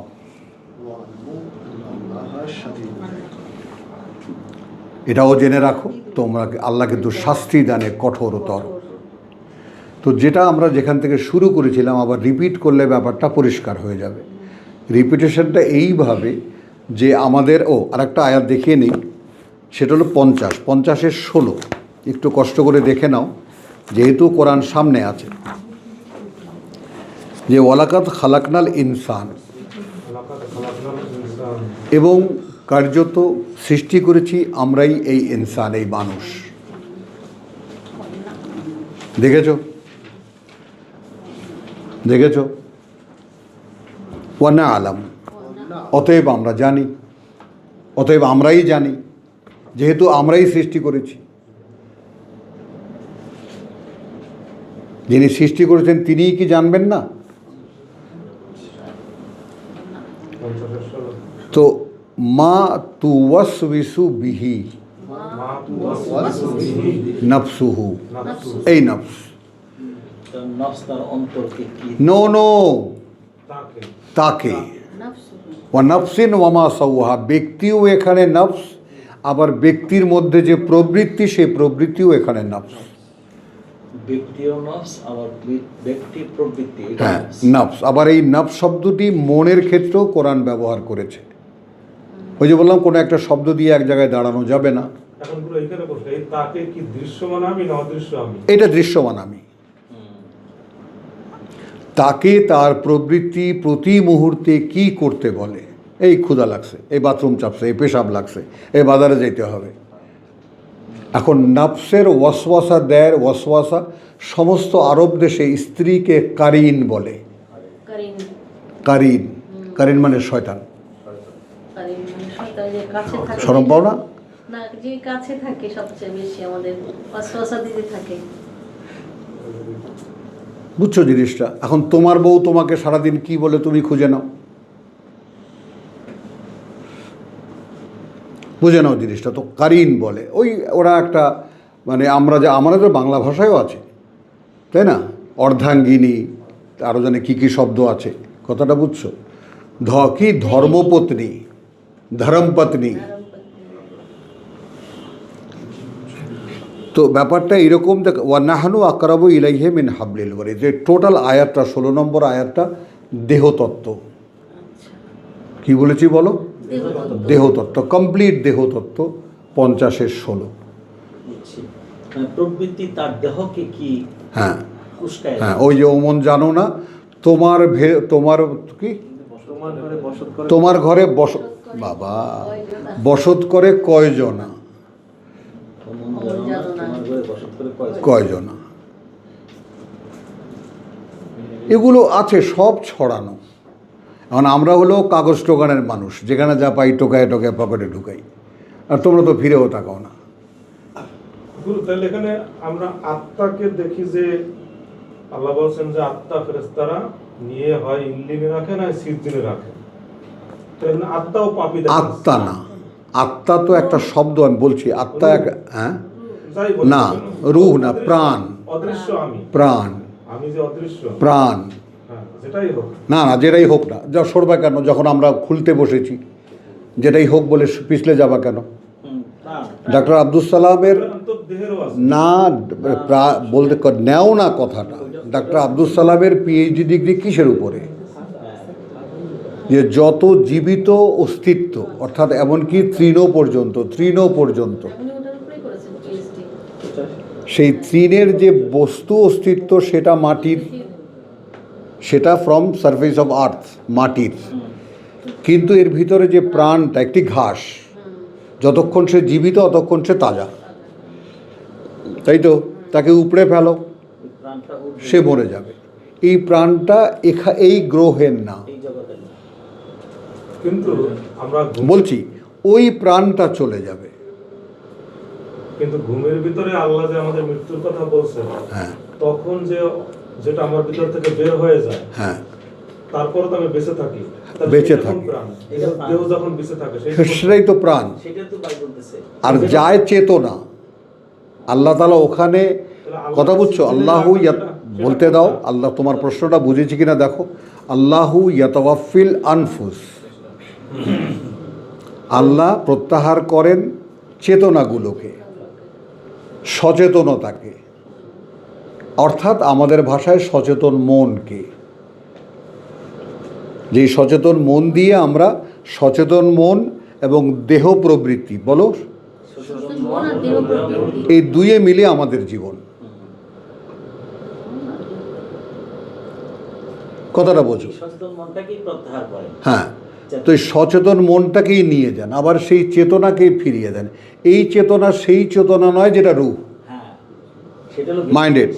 এটাও জেনে রাখো তোমরা, আল্লাহ কিন্তু শাস্তি দানে কঠোরতর। তো যেটা আমরা যেখান থেকে শুরু করেছিলাম, আবার রিপিট করলে ব্যাপারটা পরিষ্কার হয়ে যাবে। রিপিটেশনটা এইভাবে যে আমাদের, আরেকটা আয়াত দেখিয়ে নিই, সেটা হলো 50-এর 16। একটু কষ্ট করে দেখে নাও, যেহেতু কোরআন সামনে আছে, যে ওয়ালাকাদ খালাকনাল ইনসান, এবং কার্যত সৃষ্টি করেছি আমরাই এই ইনসান, এই মানুষ। দেখেছো? ওয়ানা আলাম, অতএব আমরা জানি, অতএব আমরাই জানি, যেহেতু আমরাই সৃষ্টি করেছি। যিনি সৃষ্টি করেছেন তিনিই কি জানবেন না? তো মা তুওয়াসবিসু বিহি মা তুওয়াসবিসু বিহি নাফসুহু, নাফসুহু। এই নফস। তার নফস তার অন্তরকে কি নো নো, তাকে তাকে ওয়া নফসিন ওয়ামা সাওয়াহা, ব্যক্তিও এখানে নফস, আবার ব্যক্তির মধ্যে যে প্রবৃত্তি সেই প্রবৃত্তিও এখানে নফস। ব্যক্তিও নফস, আবার ব্যক্তির প্রবৃত্তি, এটা হ্যাঁ নফস। নফস। আবার এই নফস শব্দটি মনের ক্ষেত্রেও কোরআন ব্যবহার করেছে। ওই যে বললাম কোনো একটা শব্দ দিয়ে এক জায়গায় দাঁড়ানো যাবে না। এখন পুরো এখানে প্রশ্ন, এই তাকে কি দৃশ্যমান আমি না অদৃশ্য আমি? এটা দৃশ্যমান আমি। তাকে তার প্রবৃত্তি প্রতি মুহূর্তে কি করতে বলে, এই ক্ষুধা লাগছে, এই বাথরুম চাপছে, এই পেশাব লাগছে, এই বাজারে যেতে হবে। এখন নফসের ওয়াসওয়াসা দেয়, ওয়াসওয়াসা সমস্ত আরব দেশে স্ত্রীকে কারিন বলে। কারিন, কারিন মানে শয়তান। শরম পাও না? না, যে কাছে থাকে সবচেয়ে বেশি আমাদের ওয়াসওয়াসা দিতে থাকে। বুঝছো জিনিসটা? এখন তোমার বউ তোমাকে সারাদিন কি বলে তুমি খুঁজে নাও, বুঝে নাও জিনিসটা। তো কারিন বলে, ওই ওরা একটা মানে আমাদের তো বাংলা ভাষায়ও আছে, তাই না? অর্ধাঙ্গিনী, আরও জানে কী কী শব্দ আছে, কথাটা বুঝছো? কি ধর্মপত্নী, ধর্মপত্নী। তো ব্যাপারটা এরকম, দেখ ওয়া নাহনু আকরাবু ইলাইহি মিন হাবলিল ওয়ারিদ, যে টোটাল আয়াতটা 16 নম্বর আয়াতটা দেহতত্ত্ব। কি বলেছি বলো? দেহতত্ত্ব, কমপ্লিট দেহতত্ত্ব, 50-এর 16। বুঝছি। মানে প্রবৃত্তি তার দেহকে কি হ্যাঁ উস্কায় হ্যাঁ, ওই যে ওমন জানো না, তোমার কি তোমার ঘরে বাবা বসত করে কয়জনা? কয়জনা? এগুলো আছে সব ছড়ানো। এখন আমরা হলো কাগজ টোকানের মানুষ, যেখানে যা পাই টোকায় টোকায় পকেটে ঢুকাই, আর তোমরা তো ফিরেও তাকাও না। তাহলে এখানে আমরা আত্মাকে দেখি যে আল্লাহ বলছেন যে আত্মা ফেরেশতারা নিয়ে হয় ইল্লিনে রাখে না সিজদিনে রাখে। তো এখানে আত্মাও পাপী দেখা যাচ্ছে। আত্মা না, আত্মা তো একটা শব্দ, আমি বলছি আত্মা এক, হ্যাঁ যাই বলি না, কেন, রূহ না, প্রাণ। অদৃশ্য আমি, প্রাণ, আমি যে অদৃশ্য প্রাণ। হ্যাঁ, যেটাই হোক না না, যেটাই হোক না, যা সরবা কেন? যখন আমরা খুলতে বসেছি যেটাই হোক বলে পিছলে যাবা কেন? ডাক্তার আব্দুল সালামের তো দেহেরও আছে। না বলতে নেও না কথাটা। ডাক্তার আব্দুল সালামের পিএইচডি ডিগ্রি কিসের উপরে? যে যত জীবিত অস্তিত্ব, অর্থাৎ এমনকি তৃণ পর্যন্ত উনি ওটার উপরেই করেছেন পিএইচডি। সেই তৃণের যে বস্তু অস্তিত্ব সেটা মাটির, সেটা ফ্রম সারফেস অফ আর্থ, মাটির। কিন্তু এর ভিতরে যে প্রাণটা, একটি ঘাস, যতক্ষণ সে জীবিত ততক্ষণ সে তাজা, তাই তো? তাকে উপড়ে ফেলো, সে মরে যাবে। এই প্রাণটা এই গ্রহের না, কিন্তু আমরা বলছি ওই প্রাণটা চলে যাবে। কিন্তু ঘুমের ভিতরে আল্লাহ যে আমাদের মৃত্যুর কথা বলছেন, হ্যাঁ তখন যেটা আমার ভিতর থেকে বের হয়ে যায়, হ্যাঁ, তারপরে তো আমি বেঁচে থাকি, তাহলে বেঁচে সেটা কোন থাকি। প্রাণ? দেহ যখন বেঁচে থাকে সেটাই তো প্রাণ। সেটা তো বাইবেল বলতেছে। আর যায় চেতনা, আল্লাহ তাআলা ওখানে, কথা বুঝছো? আল্লাহু বলতে দাও, আল্লাহ তোমার প্রশ্নটা বুঝেছি কিনা দেখো। আল্লাহু ইয়াতাওয়াফিল আনফুস, আল্লাহ প্রত্যাহার করেন চেতনাগুলোকে, সচেতনতাকে, অর্থাৎ আমাদের ভাষায় সচেতন মনকে। যেই সচেতন মন দিয়ে আমরা, সচেতন মন এবং দেহ প্রবৃত্তি, বলো, মন আর দেহ প্রবৃত্তি। এই দুয়ে মিলে আমাদের জীবন। কথাটা বোঝো? সচেতন মনটাকেই প্রত্যাহার করে। হ্যাঁ, তো এই সচেতন মনটাকেই নিয়ে যান, আবার সেই চেতনাকেই ফিরিয়ে দেন। এই চেতনা সেই চেতনা নয় যেটা রূহ, হ্যাঁ, সেটা হলো Minded.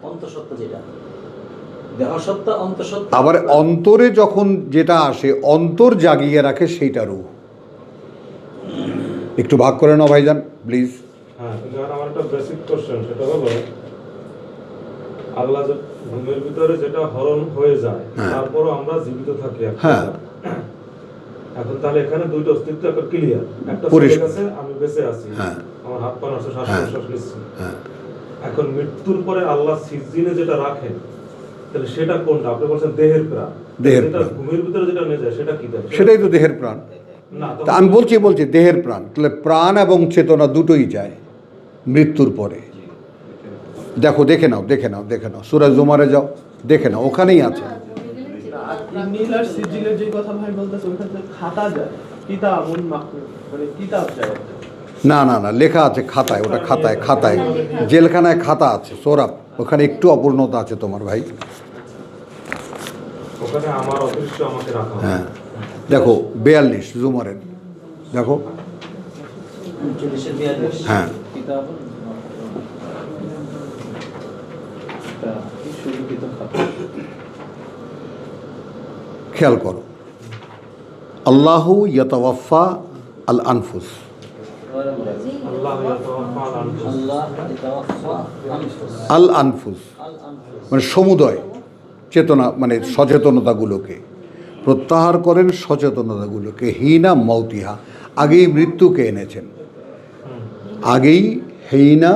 অন্তঃসত্ত্বা, যেটা দেহসত্ত্বা, অন্তঃসত্ত্বা। আবার অন্তরে যখন যেটা আসে, অন্তর জাগিয়ে রাখে, সেইটা রূহ। একটু ভাগ করে নাও ভাইজান প্লিজ। হ্যাঁ, কিন্তু আমার একটা বেসিক কোশ্চেন, সেটা হলো আল্লাহ যে ঘুমের ভিতরে যেটা হরণ হয়ে যায়, হ্যাঁ। তারপরও আমরা জীবিত থাকি। হ্যাঁ। এখন তাহলে এখানে দুইটা অস্তিত্ব একটা ক্লিয়ার, একটা চলে পরিষ্কার। গেছে, আমি বেঁচে আছি, হ্যাঁ। আমার হাত পা নষ্ট, শ্বাস হ্যাঁ। প্রশ্বাস নিচ্ছি। হ্যাঁ, এখন মৃত্যুর পরে আল্লাহ সিজিনে যেটা রাখেন, তাহলে সেটা কোনটা? আপনি বলছেন দেহের প্রাণ। দেহের যেটা প্রাণ। ঘুমের ভিতরে যেটা নিয়ে যায় সেটা কি দেয়? সেটাই তো দেহের প্রাণ। না, তা আমি বলছি দেহের প্রাণ, তাহলে প্রাণ এবং চেতনা দুটোই যায় মৃত্যুর পরে। দেখে নাও সূরা জুমারে যাও, দেখে নাও, ওখানেই আছে। নীল আর সিজিলের যে কথা ভাই বলতেছে ওখানে খাতা যায়, কিতাবুন মাকরুম, মানে কিতাব যায়। না, লেখা আছে খাতায়, ওটা খাতায় জেলখানায় খাতা আছে, সোরাব, ওখানে একটু অপূর্ণতা আছে তোমার ভাই। ওখানে আমার অদৃশ্য আমাকে রাখা হয়। হ্যাঁ, দেখো 42 জুমারের, দেখো। 39-42 হ্যাঁ, কিতাবুন সুলিখিত খাতা। খেয়াল করো, আল্লাহু ইয়াতাওয়াফা আল আনফুস, আল্লাহ ইয়াতাওয়াফা আল আনফুস। আল্লাহ ইয়াতাওয়াফা আনফুস। আল আনফুস মানে সমুদয় চেতনা, মানে সচেতনতাগুলোকে প্রত্যাহার করেন, সচেতনতাগুলোকে হিনা মৌতিহা, আগেই মৃত্যুকে এনেছেন, আগেই হিনা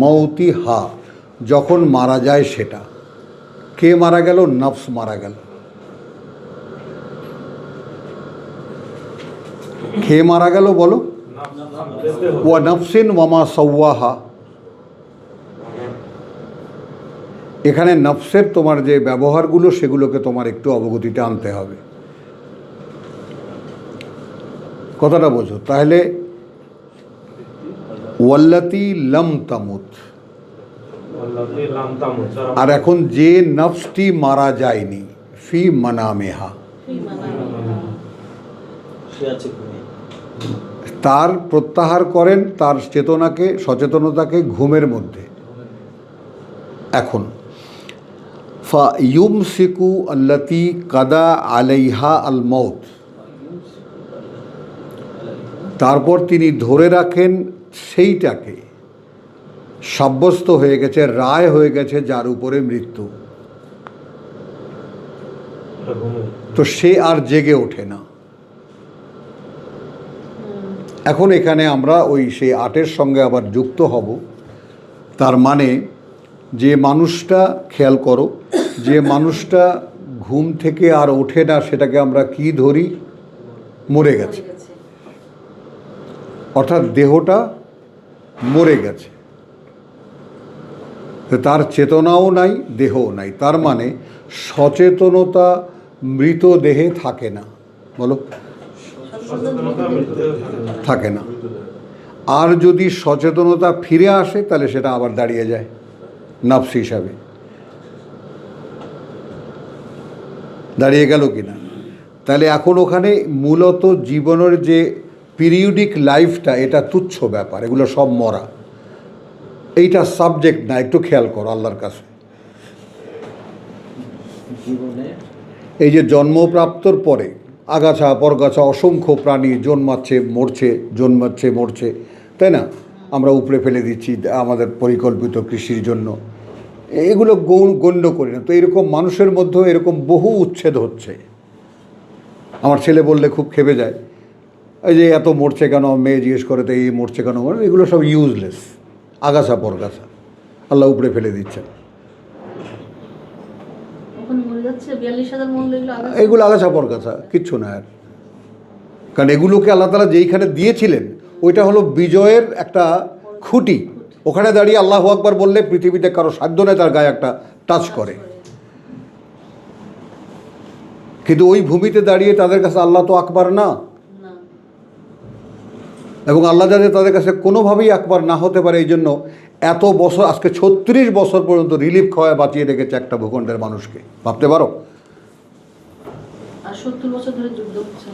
মৌতিহা, যখন মারা যায় সেটা। কে মারা গেল? নফস মারা গেল। কে মারা গেল বলো? ওয়া নফসিন ওয়ামা সাওয়াহা। এখানে নফসের তোমার যে ব্যবহারগুলো সেগুলোকে তোমার একটু অবগতিতে আনতে হবে, কথাটা বোঝো। তাহলে ওয়াল্লাতি লাম তামুত, আল্লাযী লাম তামুত, যারা আর এখন যে নফসটি মারা যায়নি, ফি মানামেহা, সে আছে ঘুমে। তার প্রত্যাহার করেন তার চেতনাকে, সচেতনতাকে ঘুমের মধ্যে। এখন ফা ইউমসিকু আল্লাতি কাদা আলাইহা আল মৌত, তারপর তিনি ধরে রাখেন সেইটাকে, সাব্যস্ত হয়ে গেছে, রায় হয়ে গেছে যার উপরে মৃত্যু, এটা ঘুমে। তো সে আর জেগে ওঠে না। এখন এখানে আমরা ওই সেই 8-এর সঙ্গে আবার যুক্ত হব। তার মানে যে মানুষটা, খেয়াল করো, যে মানুষটা ঘুম থেকে আর ওঠে না সেটাকে আমরা কি ধরি? মরে গেছে, অর্থাৎ দেহটা মরে গেছে, তো তার চেতনাও নাই, দেহও নাই। তার মানে সচেতনতা মৃতদেহে থাকে না, বলো, সচেতনতা মৃত্যুদেহে থাকে না। থাকে না। আর যদি সচেতনতা ফিরে আসে তাহলে সেটা আবার দাঁড়িয়ে যায় নফস হিসাবে, দাঁড়িয়ে গেল কিনা। তাহলে এখন ওখানে মূলত জীবনের যে পিরিয়ডিক লাইফটা, এটা তুচ্ছ ব্যাপার, এগুলো সব মরা, এইটা সাবজেক্ট না। একটু খেয়াল করো আল্লাহর কাছে, জীবনে এই যে জন্মপ্রাপ্তর পরে আগাছা পরগাছা অসংখ্য প্রাণী জন্মাচ্ছে মরছে, জন্মাচ্ছে মরছে, তাই না? আমরা উপড়ে ফেলে দিচ্ছি আমাদের পরিকল্পিত কৃষির জন্য, এগুলো গণ্য করি না। তো এরকম মানুষের মধ্যেও এরকম বহু উচ্ছেদ হচ্ছে। আমার ছেলে বললে খুব খেপে যায়, এই যে এত মরছে কেন, মেয়ে জিজ্ঞেস করে তো এই মরছে কেন, এগুলো সব ইউজলেস, আগাছা পরগাছা, আল্লাহ উপড়ে ফেলে দিচ্ছেন। ওখানে মরে যাচ্ছে 42,000 মন লাগলো আগে। এগুলো আগাছা পরগাছা, কিচ্ছু না আর। কারণ এগুলোকে আল্লাহ তাআলা যেইখানে দিয়েছিলেন ওইটা হলো বিজয়ের একটা খুঁটি। ওখানে দাঁড়িয়ে আল্লাহু আকবার বললে পৃথিবীতে কারো সাধ্য নেই তার গায়ে একটা টাচ করে, কিন্তু ওই ভূমিতে দাঁড়িয়ে তাদের কাছে আল্লাহ তো আকবার না, না, এবং আল্লাহ যাতে তাদের কাছে কোনোভাবেই আকবার না হতে পারে, এই জন্য এত বছর, আজকে 36 বছর পর্যন্ত রিলিফ খাওয়ায় বাঁচিয়ে রেখেছে একটা ভূখণ্ডের মানুষকে, ভাবতে পারো। আর 70 বছর ধরে যুদ্ধ হচ্ছে।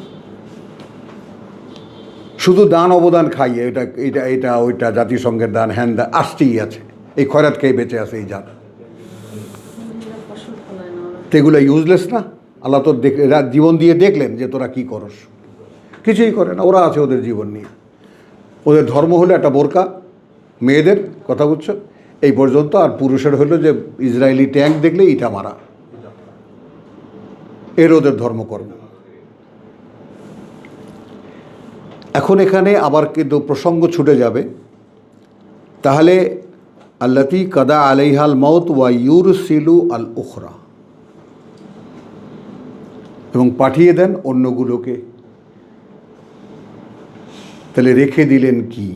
শুধু দান অবদান খাইয়ে, এটা এটা এটা ওইটা জাতিসংঘের দান, হ্যান দান আসতেই আছে, এই খয়রাত খেয়ে বেঁচে আছে এই জাত। ফসল ফলায় না ওরা। তো এগুলো ইউজলেস না? আল্লাহ তো জীবন দিয়ে দেখলেন যে তোরা কি করস, কিছুই করে না, ওরা আছে ওদের জীবন নিয়ে। ওদের ধর্ম হলো একটা বোরকা, মেয়েদের কথা বুঝছো, এই পর্যন্ত। আর পুরুষের হলো যে ইসরায়েলি ট্যাঙ্ক দেখলে ইটা মারা, এর ওদের ধর্মকর্ম। এখন এখানে আবার কিন্তু প্রসঙ্গ ছুটে যাবে, তাহলে আল্লাতি কাদা আলাইহাল মাউত ওয়া ইউরসিলু আল উখরা, এবং পাঠিয়ে দেন অন্যগুলোকে। তাহলে রেখে দিলেন কি?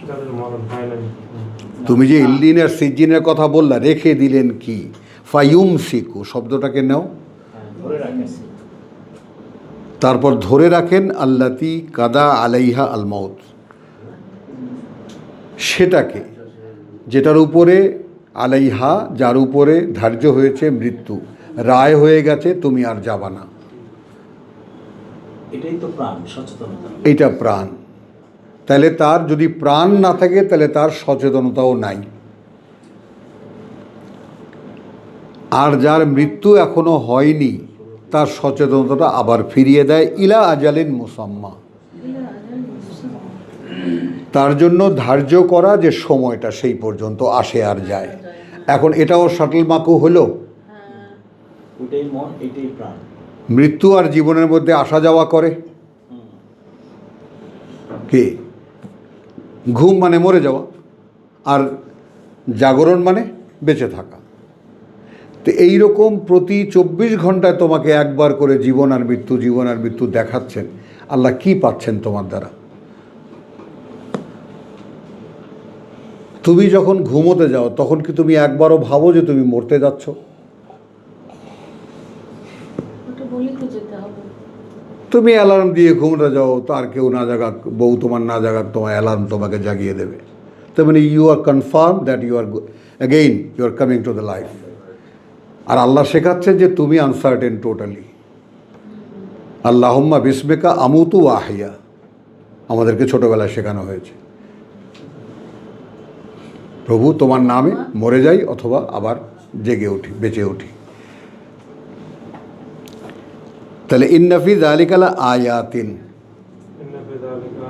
যাদের মরণ হয় নাই। তুমি যে ইল্লিন আর সিজ্জিনের কথা বললা, রেখে দিলেন কি? ফায়ুম সিকু শব্দটাকে নাও, ধরে রাখেন। তারপর ধরে রাখেন আল্লাতি কাদা আলাইহা আল মাউত, সেটাকে যেটার উপরে আলাইহা, যার উপরে ধার্য হয়েছে মৃত্যু, রায় হয়ে গেছে, তুমি আর যাবা না। এটাই তো প্রাণ, সচেতনতা। এইটা প্রাণ। তাহলে তার যদি প্রাণ না থাকে তাহলে তার সচেতনতাও নাই। আর যার মৃত্যু এখনো হয়নি তার সচেতনতাটা আবার ফিরিয়ে দেয় ইলা আজালিন মুসাম্মা, তার জন্য ধার্য করা যে সময়টা সেই পর্যন্ত আসে আর যায়। এখন এটাও শাটল মাকু হলো, ওইটাই মন, এটাই প্রাণ। মৃত্যু আর জীবনের মধ্যে আসা যাওয়া করে। কে? ঘুম মানে মরে যাওয়া, আর জাগরণ মানে বেঁচে থাকা। তো এইরকম প্রতি 24 ঘন্টায় তোমাকে একবার করে জীবন আর মৃত্যু দেখাচ্ছেন। আল্লাহ কি পাচ্ছেন তোমার দ্বারা? তুমি যখন ঘুমোতে যাও তখন কি তুমি একবারও ভাবো যে তুমি মরতে যাচ্ছ? ওটা বলি তো যেতে হবে। তুমি অ্যালার্ম দিয়ে ঘুমোতে যাও, তার কেউ না জাগাক, বউ তোমার না জাগাক, তোমার অ্যালার্ম তোমাকে জাগিয়ে দেবে। তার মানে you are confirm that you are again you are coming to the life. আর আল্লাহ শেখাচ্ছেন যে তুমি আনসার্টেন টোটালি। আল্লাহুম্মা বিসমিকা আমুতু ওয়া আহইয়া আমাদেরকে ছোটবেলায় শেখানো হয়েছে। প্রভু তোমার নামে মরে যাই অথবা আবার জেগে উঠি, বেঁচে উঠি। তাহলে ইন্নাফি যালিকা লা আয়াতিন, ইন্না ফি যালিকা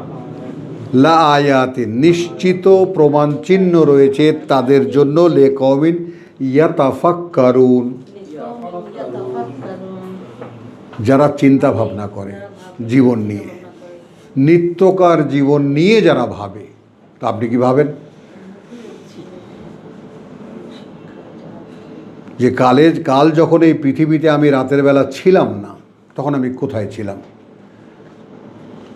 লা আয়াতিন নিশ্চিত প্রমাণ চিহ্ন রয়েছে তাদের জন্য, লে কওমিন ইয়াতাফাক্কারুন যারা চিন্তা ভাবনা করে জীবন নিয়ে, নিত্যকার জীবন নিয়ে যারা ভাবে। তো আপনি কি ভাবেন যে কাল যখন এই পৃথিবীতে আমি রাতের বেলা ছিলাম না তখন আমি কোথায় ছিলাম?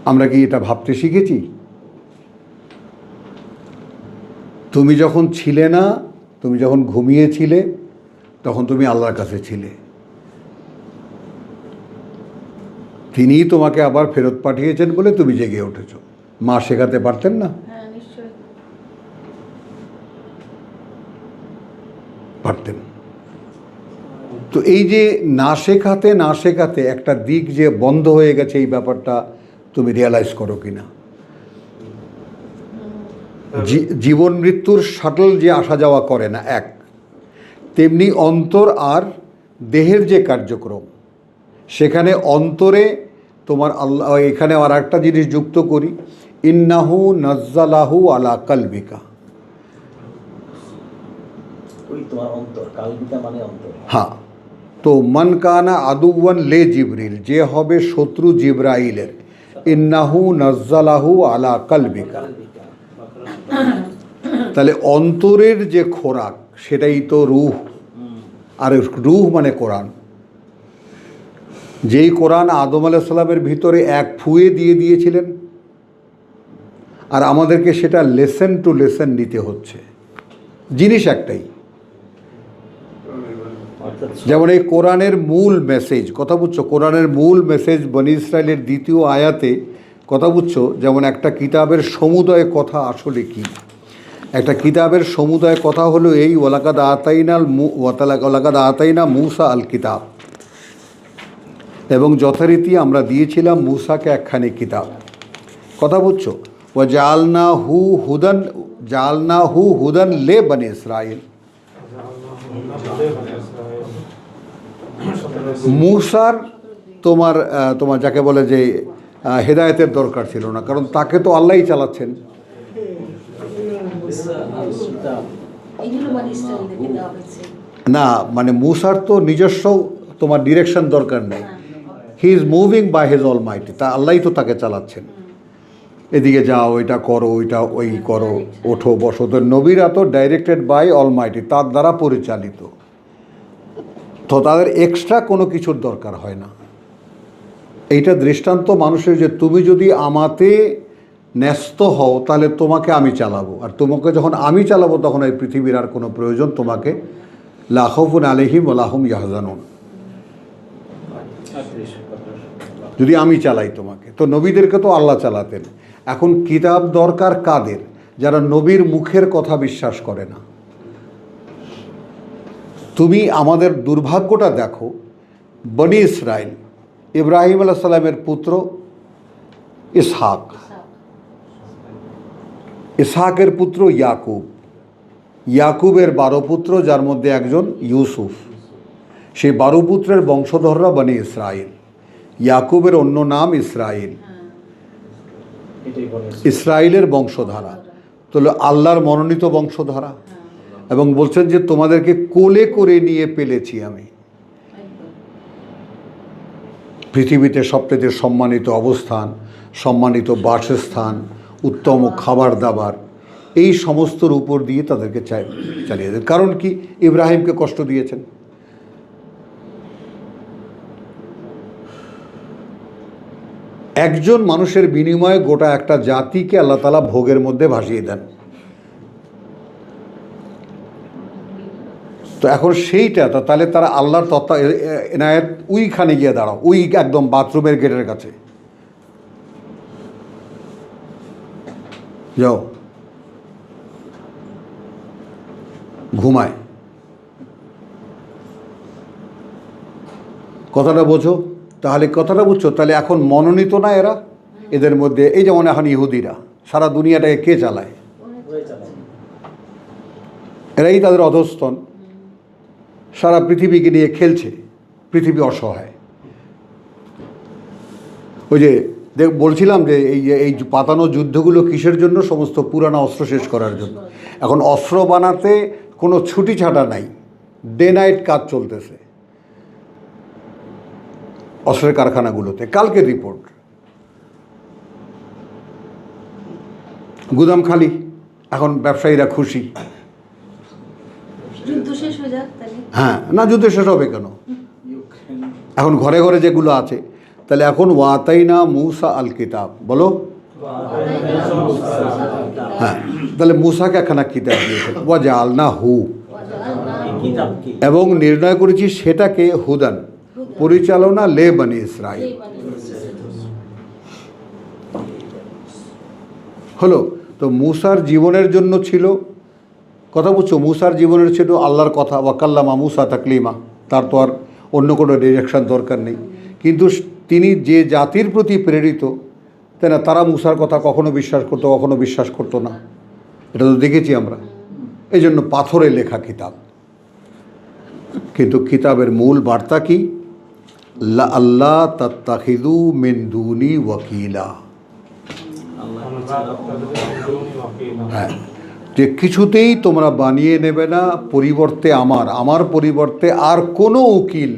আমরা কি এটা ভাবতে শিখেছি? তুমি যখন ছিলে না, তুমি যখন ঘুমিয়েছিলে তখন তুমি আল্লাহর কাছে ছিলে। তিনিই তোমাকে আবার ফেরত পাঠিয়েছেন বলে তুমি জেগে উঠেছ। মা শেখাতে পারতেন না? হ্যাঁ নিশ্চয়ই পারতেন। তো এই যে না শেখাতে একটা দিক যে বন্ধ হয়ে গেছে, এই ব্যাপারটা তুমি রিয়ালাইজ করো কি না? জীবন মৃত্যুর শাটল যে আসা যাওয়া করে না এক, তেমনি অন্তর আর দেহের যে কার্যক্রম, সেখানে অন্তরে তোমার আল্লাহ, এখানে আর একটা জিনিস যুক্ত করি, ইন্নাহু নাজ্জালাহু আলা কালবিকা। ওই তোমার অন্তর, কালবিকা মানে অন্তর। হ্যাঁ, তো মান কানা আদুওয়ান লে জিবরিল, যে হবে শত্রু জিব্রাইলের, ইন্নাহু নাজ্জালাহু আলা কালবিকা। তাহলে অন্তরের যে খোরাক সেটাই তো রূহ, আর রূহ মানে কোরআন। যেই কোরআন আদম আলাইহিস সালামের ভিতরে এক ফুঁয়ে দিয়ে দিয়েছিলেন, আর আমাদেরকে সেটা লেসন টু লেসন নিতে হচ্ছে। জিনিস একটাই, যেমন এই কোরআনের মূল মেসেজ, কথা বুঝছো, কোরআনের মূল মেসেজ বনি ইসরাইলের 2য় আয়াতে কথা বুঝছো, যেমন একটা কিতাবের সমুদয় কথা আসলে কি? একটা কিতাবের সমুদয় কথা হলো এই, ওয়ালাকাদ আতাইনা মূসা আল কিতাব, এবং যথারীতি আমরা দিয়েছিলাম মূসাকে একখানি কিতাব। কথা বুঝছো, ওয়া জাআলনাহু হুদান লে বনি ইসরাইল। মূসার তোমার যাকে বলে যে হেদায়েতের দরকার ছিল না, কারণ তাকে তো আল্লাহই চালাচ্ছেন। এইগুলো মানে ইসরায়েলদেরকে দেওয়া হয়েছে। না, মানে মূসার তো নিজস্ব তোমার ডিরেকশন দরকার নেই। He is moving by his almighty, তা আল্লাহই তো তাকে চালাচ্ছেন, এদিকে যাও, ওইটা করো, ওইটা ওই করো, ওঠো বসো। তো নবীরা তো ডাইরেক্টেড বাই অলমাইটি, তার দ্বারা পরিচালিত, তো তাদের এক্সট্রা কোনো কিছুর দরকার হয় না। এইটা দৃষ্টান্ত মানুষের, যে তুমি যদি আমাতে ন্যস্ত হও তাহলে তোমাকে আমি চালাবো, আর তোমাকে যখন আমি চালাবো তখন এই পৃথিবীর আর কোনো প্রয়োজন তোমাকে লা খাউফুন আলাইহিম ওয়া লা হুম ইয়াহজানুন, যদি আমি চালাই তোমাকে। তো নবীদেরকে তো আল্লাহ চালাতেন। এখন কিতাব দরকার কাদের? যারা নবীর মুখের কথা বিশ্বাস করে না। তুমি আমাদের দুর্ভাগ্যটা দেখো, বনি ইসরাইল, ইব্রাহিম আলাইহিস সালামের পুত্র ইসহাক, ইসহাকের পুত্র ইয়াকুব, ইয়াকুবের 12 পুত্র, যার মধ্যে একজন ইউসুফ। সেই 12 পুত্রের বংশধররা বনি ইসরাইল। ইয়াকুবের অন্য নাম ইসরাইল, ইসরাইলের বংশধারা, তো আল্লাহর মনোনীত বংশধারা। এবং বলছেন যে তোমাদেরকে কোলে করে নিয়ে পেলেছি আমি। পৃথিবীতে সবচেয়ে সম্মানিত অবস্থান, সম্মানিত বাসস্থান, উত্তম খাবার দাবার, এই সমস্তর উপর দিয়ে তাদেরকে চালিয়ে দেন। কারণ কি? ইব্রাহিমকে কষ্ট দিয়েছেন। একজন মানুষের বিনিময়ে গোটা একটা জাতিকে আল্লাহ তাআলা ভোগের মধ্যে ভাসিয়ে দেন। তো এখন সেইটা, তাহলে তারা আল্লাহর এনায়েত উইখানে গিয়ে দাঁড়াও, উই একদম বাথরুমের গেটের কাছে যাও, ঘুমায়। কথাটা বোঝো? তাহলে কথাটা বুঝছো? তাহলে এখন মনোনীত না এরা? এদের মধ্যে এই যেমন এখন ইহুদিরা, সারা দুনিয়াটাকে কে চালায়? এরাই তাদের অধস্তন, সারা পৃথিবীকে নিয়ে খেলছে, পৃথিবী অসহায়। ওই যে বলছিলাম যে এই পাতানো যুদ্ধগুলো কিসের জন্য? সমস্ত পুরানো অস্ত্র শেষ করার জন্য। এখন অস্ত্র বানাতে কোনো ছুটি ছাটা নাই, ডে নাইট কাজ চলতেছে অস্ত্রের কারখানাগুলোতে। কালকে রিপোর্ট, গুদাম খালি, এখন ব্যবসায়ীরা খুশি। যুদ্ধ শেষ হয়ে যাক তাহলে। হ্যাঁ, না যুদ্ধ শেষ হবে কেন? এখন ঘরে ঘরে যেগুলো আছে, তাহলে এখন ওয়াতাইনা মুসা আল কিতাব, বলো। হ্যাঁ, তাহলে মুসাকে একখানা কিতাব দিয়েছে, ওয়া জাআলনা হু, এবং নির্ণয় করেছি সেটাকে হুদান, পরিচালনা লে বনি ইসরাইল। হলো তো মুসার জীবনের জন্য ছিল, কথা বুঝছো, মুসার জীবনের ছিল আল্লাহর কথা, ওয়াকাল্লামা মুসা তাকলিমা, তার তো আর অন্য কোনো ডিরেকশন দরকার নেই। কিন্তু তিনি যে জাতির প্রতি প্রেরিত, তাই না, তারা মুসার কথা কখনো বিশ্বাস করতো, কখনো বিশ্বাস করতো না। এটা তো দেখেছি আমরা। এই জন্য পাথরে লেখা কিতাব। কিন্তু কিতাবের মূল বার্তা কি? লা আল্লাহ তাত্তাখিযু মিন দুনি ওয়াকিলা। হ্যাঁ, যে কিছুতেই তোমরা বানিয়ে নেবে না পরিবর্তে আমার পরিবর্তে আর কোনো উকিল,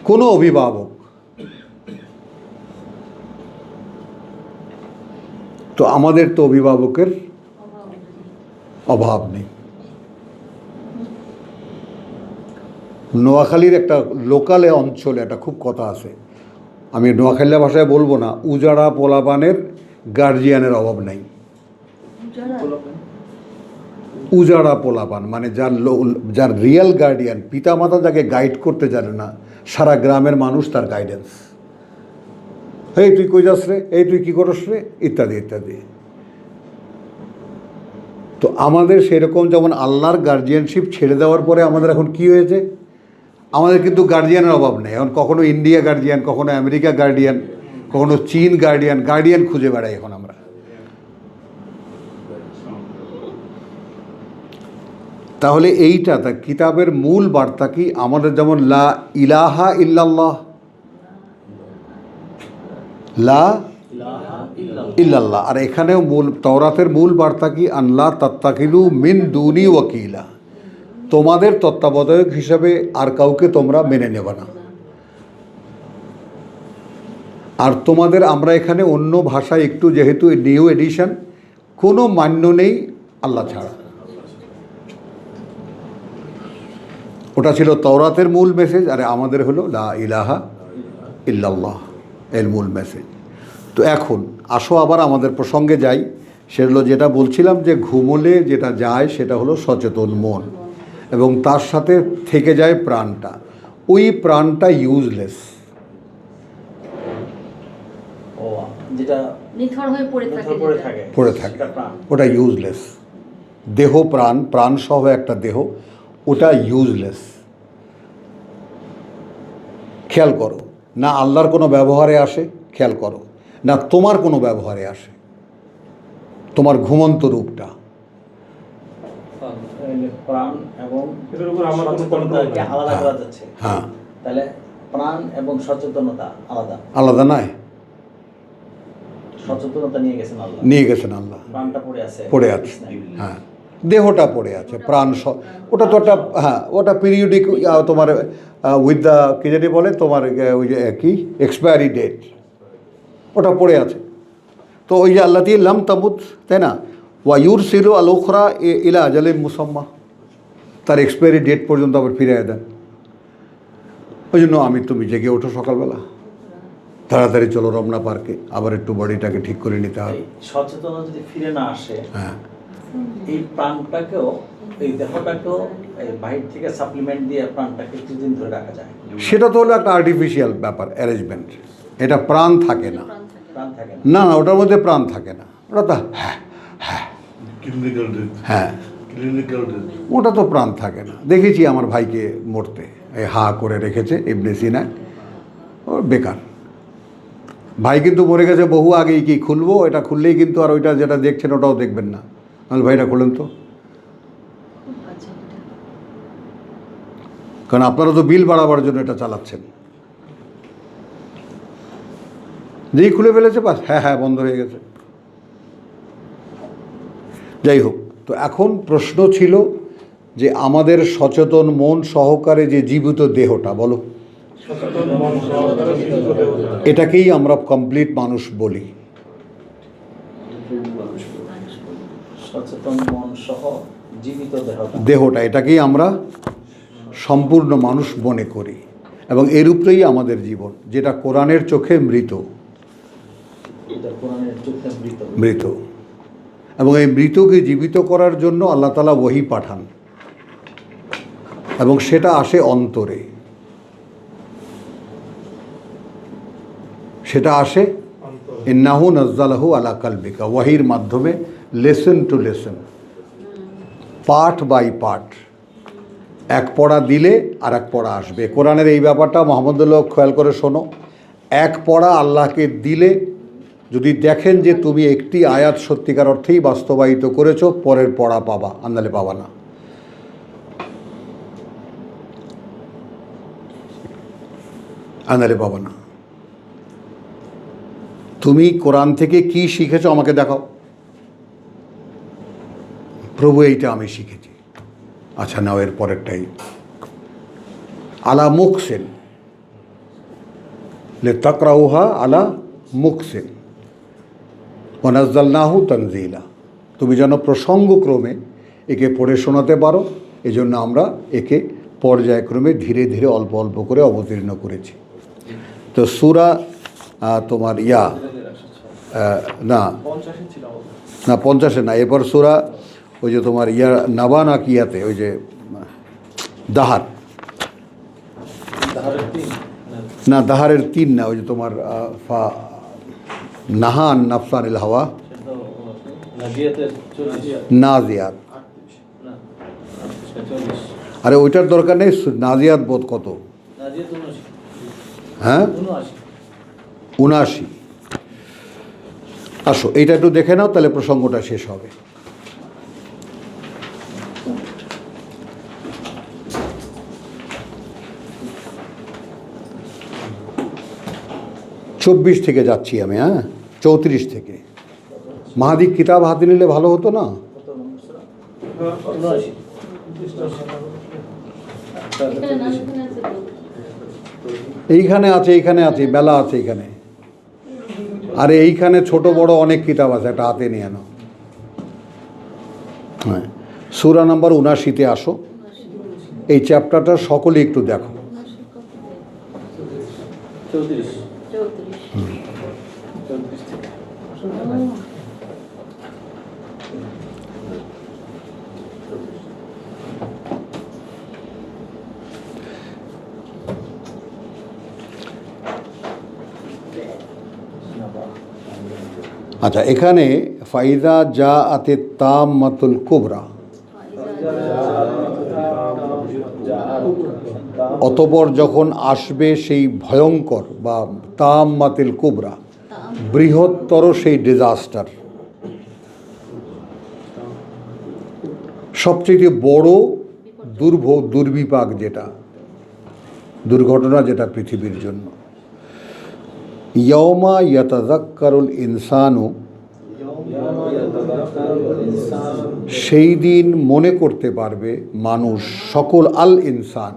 কোনো অভিভাবক। তো আমাদের তো অভিভাবকের অভাব নেই। নোয়াখালীর একটা লোকালে অঞ্চলে একটা খুব কথা আছে, আমি নোয়াখালী ভাষায় বলবো না, উজাড়া পোলাপানের গার্জিয়ানের অভাব নাই। উজাড়া পোলাপান মানে যার রিয়েল গার্ডিয়ান, পিতামাতা যাকে গাইড করতে জানে না, সারা গ্রামের মানুষ তার গাইডেন্স। এই তুই কই যাস রে, এই তুই কী করস রে, ইত্যাদি ইত্যাদি। তো আমাদের সেরকম যেমন আল্লাহর গার্জিয়ানশিপ ছেড়ে দেওয়ার পরে আমাদের এখন কি হয়েছে? আমাদের কিন্তু গার্জিয়ানের অভাব নেই। এখন কখনো ইন্ডিয়া গার্জিয়ান, কখনো আমেরিকা গার্ডিয়ান, কখনো চীন গার্ডিয়ান খুঁজে বেড়াই এখন আমরা। তাহলে এইটা তা কিতাবের মূল বার্তা কি? আমাদের যেমন লা ইলাহা ইল্লাল্লাহ, লা ইল্লাল্লাহ, আর এখানেও মূল তাওরাতের মূল বার্তা কি? আল্লাহ তাত্তাখিযু মিন দুনি ওয়াকিলা, তোমাদের তত্ত্বাবধায়ক হিসাবে আর কাউকে তোমরা মেনে নেবে না। আর তোমাদের আমরা এখানে অন্য ভাষায় একটু যেহেতু নিউ এডিশন, কোনো মান্য নেই আল্লাহ ছাড়া। ওটা ছিল তাওরাতের মূল মেসেজ, আর আমাদের হলো লা ইলাহা ইল্লাল্লাহ এর মূল মেসেজ। তো এখন আসো আবার আমাদের প্রসঙ্গে যাই। সেগুলো যেটা বলছিলাম যে ঘুমোলে যেটা যায় সেটা হলো সচেতন মন, এবং তার সাথে থেকে যায় প্রাণটা। ওই প্রাণটা ইউজলেস, ও যেটা নিথর হয়ে পড়ে থাকে পড়ে যেটা। থাকে পড়ে থাকে, সেটা প্রাণ। ওটা ইউজলেস। দেহ প্রাণ, প্রাণ সহ একটা দেহ, ওটা ইউজলেস। খেয়াল করো, না আল্লাহর কোনো ব্যবহারে আসে, খেয়াল করো, না তোমার কোনো ব্যবহারে আসে। তোমার ঘুমন্ত রূপটা, প্রাণ এবং এটার উপর আমার কোনো সচেতনতাকে control নাই। আলাদা করা যাচ্ছে। হ্যাঁ, তাহলে প্রাণ এবং সচেতনতা আলাদা। আলাদা নয়। সচেতনতা নিয়ে গেছেন আল্লাহ, নিয়ে গেছেন আল্লাহ, প্রাণটা পড়ে আছে। পড়ে আছে। হ্যাঁ, দেহটা পড়ে আছে, প্রাণ ওটা তো একটা, হ্যাঁ ওটা পিরিয়ডিক তোমার উইথ দ্য কী জানি বলে তোমার ওই যে কি এক্সপায়ারি ডেট, ওটা পড়ে আছে। তো ওই যে আল্লাহ দিয়ে লাম তামুত, তাই না, ওয়ায়ুর সিলো আলোখরা ইলা আজালে মুসাম্মা, তার এক্সপায়ারি ডেট পর্যন্ত আবার ফিরে দেন। ওই জন্য তুমি জেগে ওঠো সকালবেলা, তাড়াতাড়ি চলো রমনা পার্কে, আবার একটু বডিটাকে ঠিক করে নিতে হবে। এই সচেতনতা যদি ফিরে না আসে, হ্যাঁ, এই প্রাণটাকেও, এই দেহটাকেও এই বাহির থেকে সাপ্লিমেন্ট দিয়ে প্রাণটাকে কিছুদিন ধরে রাখা যায়। সেটা তো হলো একটা আর্টিফিশিয়াল ব্যাপার, অ্যারেঞ্জমেন্ট। এটা প্রাণ থাকে না, প্রাণ থাকে। প্রাণ থাকে না। না না, ওটার মধ্যে প্রাণ থাকে না। ওটা তো হ্যাঁ ক্লিনিক্যাল ডেথ, হ্যাঁ, ক্লিনিক্যাল ডেথ। ওটা তো প্রাণ থাকে না। দেখেছি আমার ভাইকে মরতে, এই হা করে রেখেছে ইবনে সিনায়, ও বেকার। ভাই কিন্তু মরে গেছে বহু আগেই, কি খুলবো, এটা খুললেই কিন্তু আর ওইটা যেটা দেখছেন ওটাও দেখবেন না। তাহলে ভাইটা খুলেন তো, আচ্ছা, এটা। কারণ আপনারা তো বিল বাড়াবার জন্য এটা চালাচ্ছেন। যেই খুলে ফেলেছে বাস, হ্যাঁ হ্যাঁ বন্ধ হয়ে গেছে। যাই হোক, তো এখন প্রশ্ন ছিল যে আমাদের সচেতন মন সহকারে যে জীবিত দেহটা, বলো, সচেতন মন সহকারে জীবিত দেহটা। এটাকেই আমরা কমপ্লিট মানুষ বলি। সচেতন মন সহ জীবিত দেহটা। দেহটা, এটাকেই আমরা সম্পূর্ণ মানুষ মনে করি, এবং এর উপরেই আমাদের জীবন, যেটা কোরআনের চোখে মৃত। এটা কোরআনের চোখে মৃত। মৃত, এবং এই মৃতকে জীবিত করার জন্য আল্লাহ তাআলা ওহী পাঠান, এবং সেটা আসে অন্তরে, সেটা আসে অন্তরে। ইন্নাহু নাজ্জালাহু আলা কালবিকা, ওয়াহির মাধ্যমে, lesson to lesson, part by part. এক পড়া দিলে আর এক পড়া আসবে। কোরআনের এই ব্যাপারটা মোহাম্মদুল্লাহ খেয়াল করে শোনো। এক পড়া আল্লাহকে দিলে, যদি দেখেন যে তুমি একটি আয়াত সত্যিকার অর্থেই বাস্তবায়িত করেছো, পরের পড়া পাবা, আন্দালে পাবা না। আন্দালে পাবা না। তুমি কোরআন থেকে কি শিখেছো আমাকে দেখাও। প্রভু এইটা আমি শিখেছি। আচ্ছা নাও, এর পরেরটাই আলা মুকসিন লে তাকরাউহা আলা মুকসিন ওয়ানাজ্জালনাহু তানজিলা। তুমি যেন প্রসঙ্গক্রমে একে পড়ে শোনাতে পারো, এজন্য আমরা একে পর্যায়ক্রমে ধীরে ধীরে অল্প অল্প করে অবতীর্ণ করেছি। তো সূরা তোমার না 50 ছিল। না 50-এ না, এরপর সূরা ওই যে তোমার নাবা না কিয়াতে, ওই যে দাহার, না দাহারের 3 না, ওই যে তোমার নাহান নাফসানিল হাওয়া, নাজিয়াত। আরে ওইটার দরকার নেই, নাজিয়াত বোধ কত, হ্যাঁ 79। আসো এইটা একটু দেখে নাও, তাহলে প্রসঙ্গটা শেষ হবে। চব্বিশ থেকে যাচ্ছি আমি, হ্যাঁ 34 থেকে। মাহাদিক কিতাব হাতে নিলে ভালো হতো না? এখানে না, এখানে আছে তো। এইখানে আছে, এইখানে আছে, মেলা আছে এইখানে। আর এইখানে ছোট বড় অনেক কিতাব আছে, একটা হাতে নিয়ে নাও। হ্যাঁ, সূরা নাম্বার ৭৯-তে আসো। এই চ্যাপ্টারটা সকলে একটু দেখো। 34 আচ্ছা, এখানে ফাইদা যা আতে তাম্মাতুল কুবরা, অতঃপর যখন আসবে সেই ভয়ঙ্কর বা তাম্মাতুল কুবরা, বৃহত্তর সেই ডিজাস্টার, সবচেয়ে বড় দুর্বিপাক, যেটা দুর্ঘটনা, যেটা পৃথিবীর জন্য। ইয়ৌমা ইয়াতাযাক্কারুল ইনসানু, সেই দিন মনে করতে পারবে মানুষ, সকল আল ইনসান,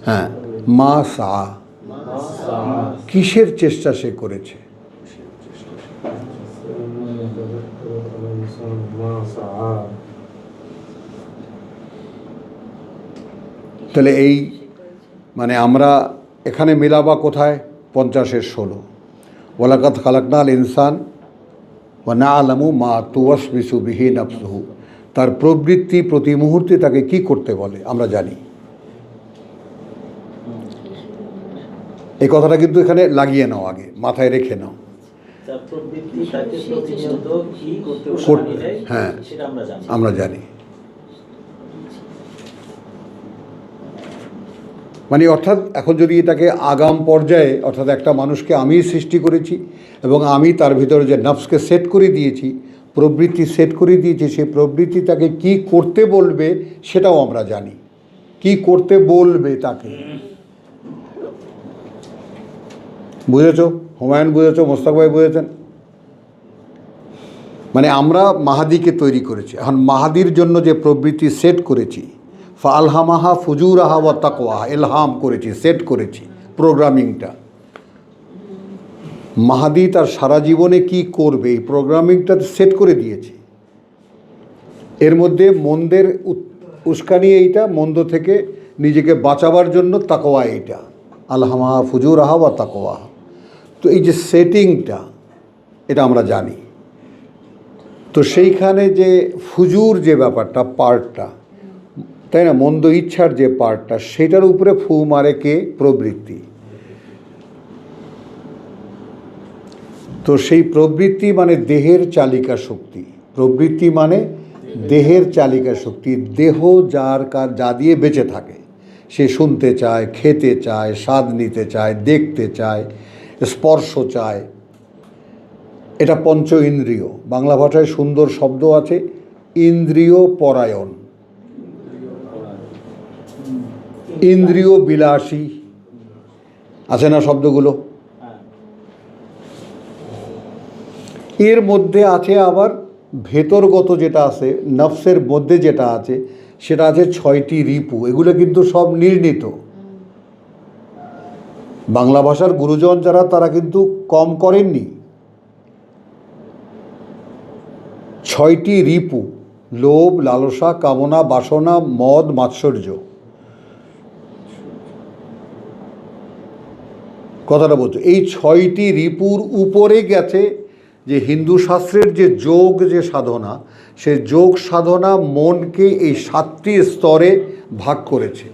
হ্যাঁ, মা সা, কিসের চেষ্টা সে করেছে। তাহলে এই মানে আমরা এখানে মিলাবা কোথায়? 50-16 ওয়ালাকাদ খালাকনাল ইনসান ওয়া না'লামু মা তুওয়াসবিসু বিহি নাফসুহু, তার প্রবৃত্তি প্রতি মুহূর্তে তাকে কি করতে বলে আমরা জানি। এই কথাটা কিন্তু এখানে লাগিয়ে নাও, আগে মাথায় রেখে নাও। তার প্রবৃত্তি তাকে প্রতিনিয়ত কি করতে করতে, উস্কানি দেয়, হ্যাঁ, সেটা আমরা জানি। আমরা জানি। মানে অর্থাৎ এখন যদি এটাকে আগাম পর্যায়ে, অর্থাৎ একটা মানুষকে আমি সৃষ্টি করেছি এবং আমি তার ভিতরে যে নফসকে সেট করে দিয়েছি, প্রবৃত্তি সেট করে দিয়েছি, সেই প্রবৃত্তি তাকে কি করতে বলবে সেটাও আমরা জানি। কি করতে বলবে তাকে, বুঝেছ? হুমায়ুন বুঝেছ, মোস্তাক ভাই বুঝেছেন? মানে আমরা মাহাদিকে তৈরি করেছি, এখন মাহাদির জন্য যে প্রবৃত্তি সেট করেছি, ফালহামাহা ফুজুরাহা ওয়া তাকওয়াহা, ইলহাম করেছি, সেট করেছি প্রোগ্রামিংটা। মাহাদি তার সারা জীবনে কি করবে এই প্রোগ্রামিংটা সেট করে দিয়েছে। এর মধ্যে মন্দের উস্কানি এইটা, মন্দ থেকে নিজেকে বাঁচাবার জন্য তাকওয়া এইটা, আলহামাহা ফুজুরাহা ওয়া তাকওয়াহা। তো এই যে সেটিংটা, এটা আমরা জানি। তো সেইখানে যে ফুজুর যে ব্যাপারটা, পার্টটা, তাই না, মন্দ ইচ্ছার যে পার্টটা, সেটার উপরে ফু মারে কে? প্রবৃত্তি। তো সেই প্রবৃত্তি মানে দেহের চালিকা শক্তি। প্রবৃত্তি মানে দেহের চালিকা শক্তি। দেহ যা দিয়ে বেঁচে থাকে, সে শুনতে চায়, খেতে চায়, স্বাদ নিতে চায়, দেখতে চায়, স্পর্শ চায়। এটা পঞ্চ ইন্দ্রিয়। বাংলা ভাষায় সুন্দর শব্দ আছে, ইন্দ্রিয় পরায়ণ, ইন্দ্রিয় বিলাসী, আছে না শব্দগুলো? এর মধ্যে আছে আবার ভেতরগত যেটা আছে, নফসের মধ্যে যেটা আছে, সেটা আছে 6টি রিপু। এগুলো কিন্তু সব নির্ণীত। বাংলা ভাষার গুরুজন যারা, তারা কিন্তু কম করেননি। 6টি রিপু, লোভ, লালসা, কামনা, বাসনা, মদ, মাৎসর্য। কথাটা বলছো, এই 6টি রিপুর উপরে গেছে যে হিন্দু শাস্ত্রের যে যোগ, যে সাধনা, সে যোগ সাধনা মনকে এই 7টি স্তরে ভাগ করেছে।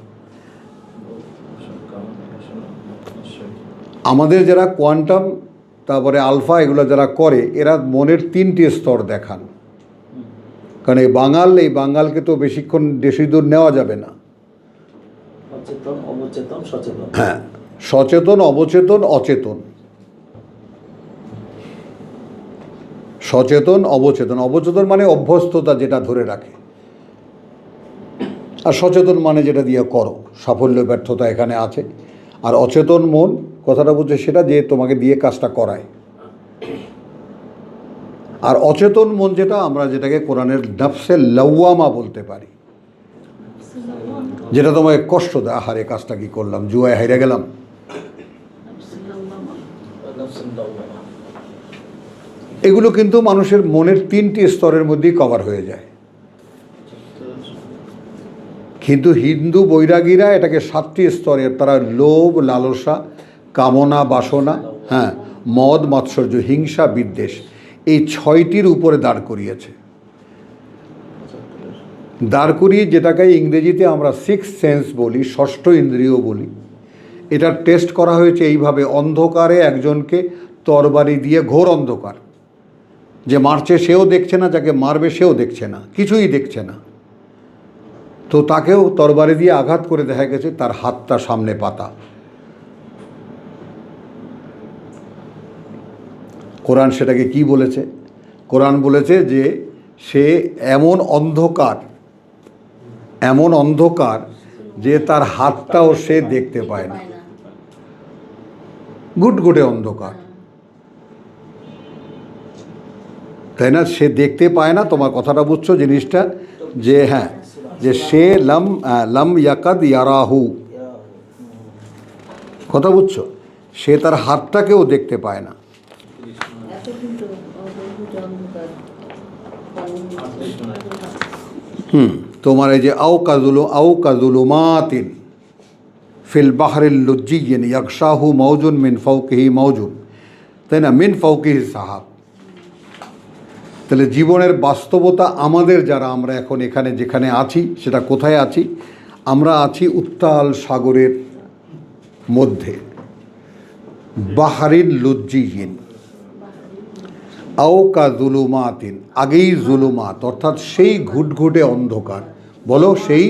আমাদের যারা কোয়ান্টাম, তারপরে আলফা, এগুলো যারা করে, এরা মনের 3টি স্তর দেখান। কারণ এই বাঙালকে তো বেশিক্ষণ বেশি দূর নেওয়া যাবে না। অচেতন, অবচেতন, সচেতন। হ্যাঁ, সচেতন, অবচেতন, অচেতন। সচেতন, অবচেতন। অবচেতন মানে অভ্যস্ততা, যেটা ধরে রাখে। আর সচেতন মানে যেটা দিয়ে করো, সাফল্য ব্যর্থতা এখানে আছে। আর অচেতন মন, কথাটা বলছে সেটা যে তোমাকে দিয়ে কাজটা করায়। আর অচেতন মন যেটা, আমরা যেটাকে কোরআনের নফসে লাওয়ামা বলতে পারি, যেটা তোমাকে কষ্ট দেয়, আহারে কাজটা কি করলাম, জুয়ায় হেরে গেলাম। এগুলো কিন্তু মানুষের মনের 3টি স্তরের মধ্যেই কভার হয়ে যায়। কিন্তু হিন্দু বৈরাগীরা এটাকে 7টি স্তরে, তারা লোভ, লালসা, কামনা, বাসনা, হ্যাঁ, মদ, মাৎসর্য, হিংসা, বিদ্বেষ, এই 6টির উপরে দাঁড় করিয়েছে। দাঁড় করিয়ে যেটাকে ইংরেজিতে আমরা 6th সেন্স বলি, 6ষ্ঠ ইন্দ্রিয় বলি, এটার টেস্ট করা হয়েছে এইভাবে। অন্ধকারে একজনকে তরবারি দিয়ে, ঘোর অন্ধকার, যে মারছে সেও দেখছে না, যাকে মারবে সেও দেখছে না, কিছুই দেখছে না, তো তাকেও তরবারি দিয়ে আঘাত করে দেখা গেছে তার হাতটা সামনে পাতা। কোরআন সেটাকে কি বলেছে? কোরআন বলেছে যে সে এমন অন্ধকার যে তার হাতটাও সে দেখতে পায় না, গুটগুটে অন্ধকার, তাই না? সে দেখতে পায় না। তোমার কথাটা বুঝছো জিনিসটা, যে হ্যাঁ, যে সে লাম ইয়াকাদ ইয়ারাহু, কথা বুঝছো? সে তার হাতটাকেও দেখতে পায় না। এত কিন্তু অন্ধকার তোমার এই যে আও কাজুলুমাতিন ফিল বাহরিল লুজ্জিয়িন ইয়াগশাহু মাউজুন মিন ফাওকিহি মাউজুন, তাই না? মিন ফাওকিহি সাহাব। তাহলে জীবনের বাস্তবতা আমাদের, যারা আমরা এখন এখানে যেখানে আছি, সেটা কোথায় আছি? আমরা আছি উত্তাল সাগরের মধ্যে, বাহরিল লুজ্জিয়িন, আও কাজুলুমাতিন, আগেই জুলুমাত, অর্থাৎ সেই ঘুটঘুটে অন্ধকার। বলো, সেই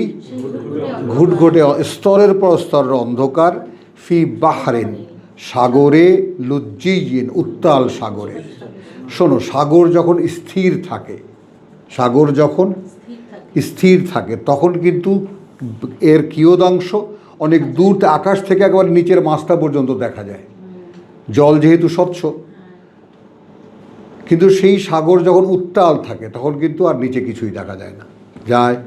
ঘুটঘুটে স্তরের পর স্তরের অন্ধকার, ফি বাহরিন, সাগরে, লুজ্জিয়িন, উত্তাল সাগরে। শোনো, সাগর যখন স্থির থাকে, তখন কিন্তু এর কিয়দাংশ অনেক দূর, আকাশ থেকে একবার নিচের মাছটা পর্যন্ত দেখা যায়, জল যেহেতু স্বচ্ছ। কিন্তু সেই সাগর যখন উত্তাল থাকে, তখন কিন্তু আর নিচে কিছুই দেখা যায় না, যায়।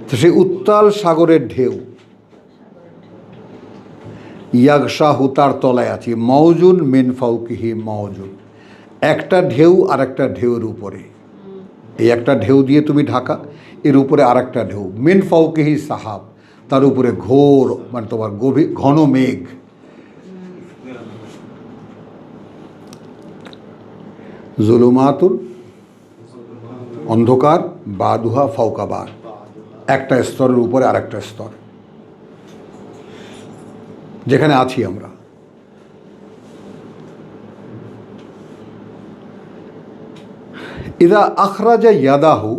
তো সেই উত্তাল সাগরের ঢেউ, ইয়াগশাহু, তার তলায় আছি, মাউজুন মিন ফাওকিহি মাউজুন, একটা ঢেউ আর একটা ঢেউয়ের উপরে। এই একটা ঢেউ দিয়ে তুমি ঢাকা, এর উপরে আর একটা ঢেউ, মিন ফাওকিহি সাহাব, তার উপরে ঘোর, মানে তোমার গভীর ঘন মেঘ। জুলুমাতুন, অন্ধকার, বাদুহা ফাওকা বাদ, একটা স্তরের উপরে আর একটা স্তর, যেখানে আছি আমরা। ইদা আখরাজা ইয়াদাহু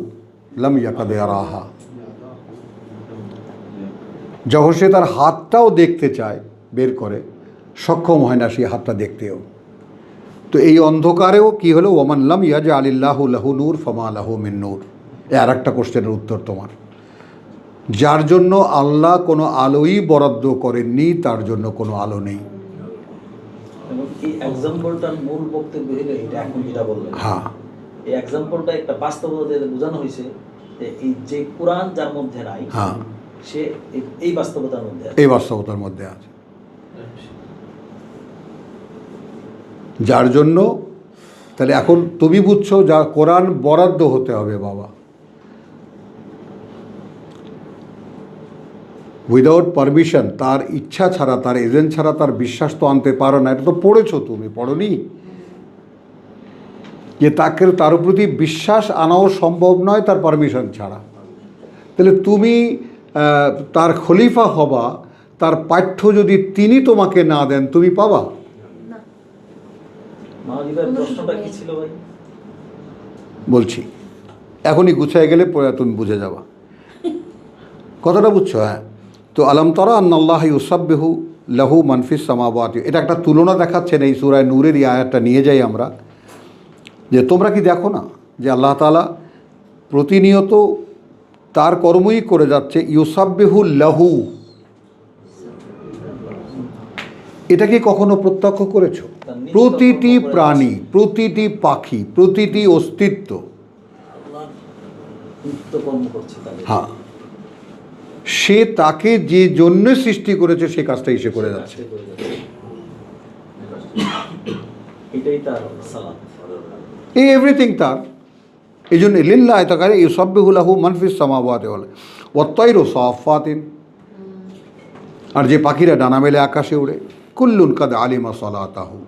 লাম ইয়াকাদ ইয়ারাহা, যখন সে তার হাতটাও দেখতে চায়, বের করে, সক্ষম হয় না সেই হাতটা দেখতেও। তো এই অন্ধকারেও কি হলো? ওমান লাম ইয়াজআলিল্লাহু লাহু নূর ফামা লাহু মিন নূর। আর একটা কোশ্চেনের উত্তর তোমার, যার জন্য আল্লাহ কোনো আলোই বরাদ্দ করেননি, তার জন্য কোনো আলো নেই। এবং এই এক্সাম্পলটার মূল বক্তব্য হলো এটা, এখন যেটা বললেন, হ্যাঁ, এই এক্সাম্পলটা একটা বাস্তবতা দিয়ে বোঝানো হয়েছে যে এই যে কোরআন যার মধ্যে নাই, হ্যাঁ, সে এই বাস্তবতার মধ্যে আছে। এই বাস্তবতার মধ্যে আছে, যার জন্য। তাহলে এখন তুমি বুঝছো, যা কোরআন বরাদ্দ হতে হবে বাবা, উইদাউট পারমিশন, তার ইচ্ছা ছাড়া, তার এজেন্ট ছাড়া তার বিশ্বাস তো আনতে পারো না। এটা তো পড়েছো তুমি, পড়োনি? যে তার প্রতি বিশ্বাস আনাও সম্ভব নয় তার পারমিশন ছাড়া। তাহলে তুমি তার খলিফা হবা, তার পাঠ্য যদি তিনি তোমাকে না দেন, তুমি পাবা? মাহদিবার প্রশ্নটা কি ছিল ভাই? বলছি, এখনই গুছায় গেলে পরে তুমি বুঝে যাবা, কথাটা বুঝছো? হ্যাঁ। তো আলম তারা আন্নাল্লাহ ইউসাব্বিহু লাহু মান ফিস সামাওয়াতি, এটা একটা তুলনা দেখাচ্ছেন এই সূরা নূরের এই আয়াতটা নিয়ে যাই আমরা, যে তোমরা কি দেখো না যে আল্লাহ তাআলা প্রতিনিয়ত তার কর্মই করে যাচ্ছে। ইউসাব্বিহু লাহু, এটা কি কখনো প্রত্যক্ষ করেছো? প্রতিটি প্রাণী, প্রতিটি পাখি, প্রতিটি অস্তিত্ব, হ্যাঁ, সে তাকে যে জন্য সৃষ্টি করেছে সে কাজটাই সে করে যাচ্ছে। এটাই তার সালাত। এই এভরিথিং তার। এই জন্য লিল্লাহ তাকারে ইউসাব্বিহু লাহু মান ফিস সামাওয়াতি ওয়াত তায়রু সাফফাতিন, আর যে পাখিরা ডানা মেলে আকাশে উড়ে, কুল্লুন কাদ আলিমা সালাতাহু,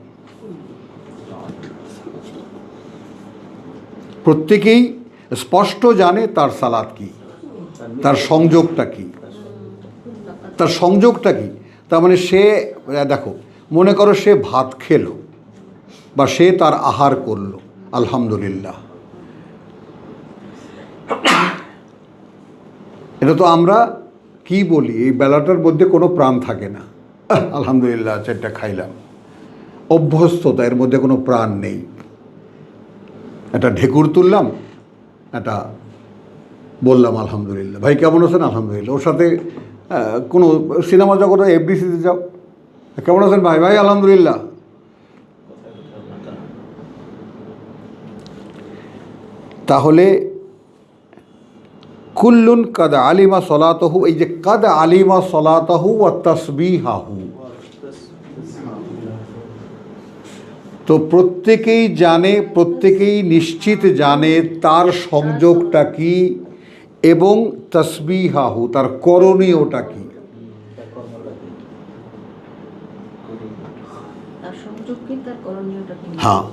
প্রত্যেকেই স্পষ্ট জানে তার সালাত কি, তার সংযোগটা কি, তার সংযোগটা কি। তার মানে সে, দেখো, মনে করো সে ভাত খেলো বা সে তার আহার করলো, আলহামদুলিল্লাহ, এটা তো আমরা কি বলি, এই বেলাটার মধ্যে কোনো প্রাণ থাকে না, আলহামদুলিল্লাহ চারটা খাইলাম, অভ্যস্ততা, এর মধ্যে কোনো প্রাণ নেই। একটা ঢেকুর তুললাম, একটা বললাম আলহামদুলিল্লাহ, ভাই কেমন আছেন, আলহামদুলিল্লাহ। ওর সাথে কোনো সিনেমা জগতে এফডিসিতে যাও, কেমন আছেন ভাই, ভাই আলহামদুলিল্লাহ। তাহলে কুল্লুন কাদ আলিমা সলাতহু, এই যে কাদ আলিমা সলাতহু ওয়া তাসবিহাহু, তো প্রত্যেকেই জানে, প্রত্যেকেই নিশ্চিত জানে তার সংযোগটা কি এবং তাসবিহাহু, তার করণীয়টা কি। তার সংযোগ কি, তার করণীয়টা কি? হ্যাঁ,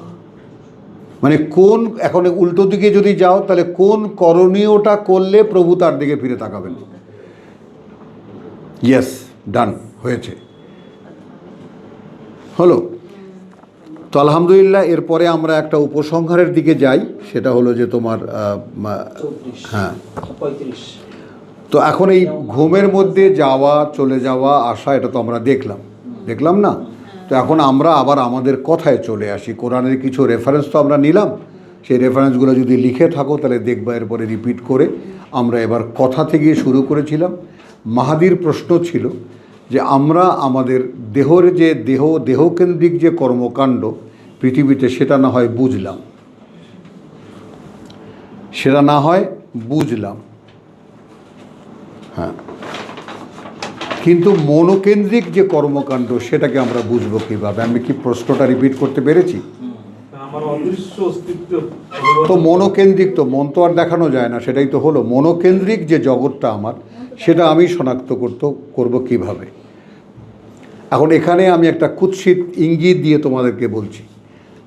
মানে কোন, এখন উল্টো দিকে যদি যাও তাহলে কোন করণীয়টা করলে প্রভু তার দিকে ফিরে তাকাবেন। ইয়েস, ডান, হয়েছে, হলো। তো আলহামদুলিল্লাহ, এরপরে আমরা একটা উপসংহারের দিকে যাই, সেটা হলো যে তোমার 34, হ্যাঁ, 35। তো এখন এই ঘুমের মধ্যে যাওয়া, চলে যাওয়া, আসা, এটা তো আমরা দেখলাম না। তো এখন আমরা আবার আমাদের কথায় চলে আসি। কোরআনের কিছু রেফারেন্স তো আমরা নিলাম, সেই রেফারেন্সগুলো যদি লিখে থাকো তাহলে দেখবা, এরপরে রিপিট করে আমরা এবার কথা থেকে শুরু করেছিলাম। মাহাদির প্রশ্ন ছিল যে আমরা আমাদের দেহের যে দেহকেন্দ্রিক যে কর্মকাণ্ড পৃথিবীতে, সেটা না হয় বুঝলাম, হ্যাঁ, কিন্তু মনোকেন্দ্রিক যে কর্মকাণ্ড সেটাকে আমরা বুঝবো কীভাবে? আমি কি প্রশ্নটা রিপিট করতে পেরেছি? আমার অদৃশ্য অস্তিত্ব তো মনোকেন্দ্রিক, তো মন তো আর দেখানো যায় না, সেটাই তো হলো মনোকেন্দ্রিক যে জগৎটা আমার, সেটা আমি শনাক্ত করব কিভাবে। এখন এখানে আমি একটা কুৎসিত ইঙ্গিত দিয়ে তোমাদেরকে বলছি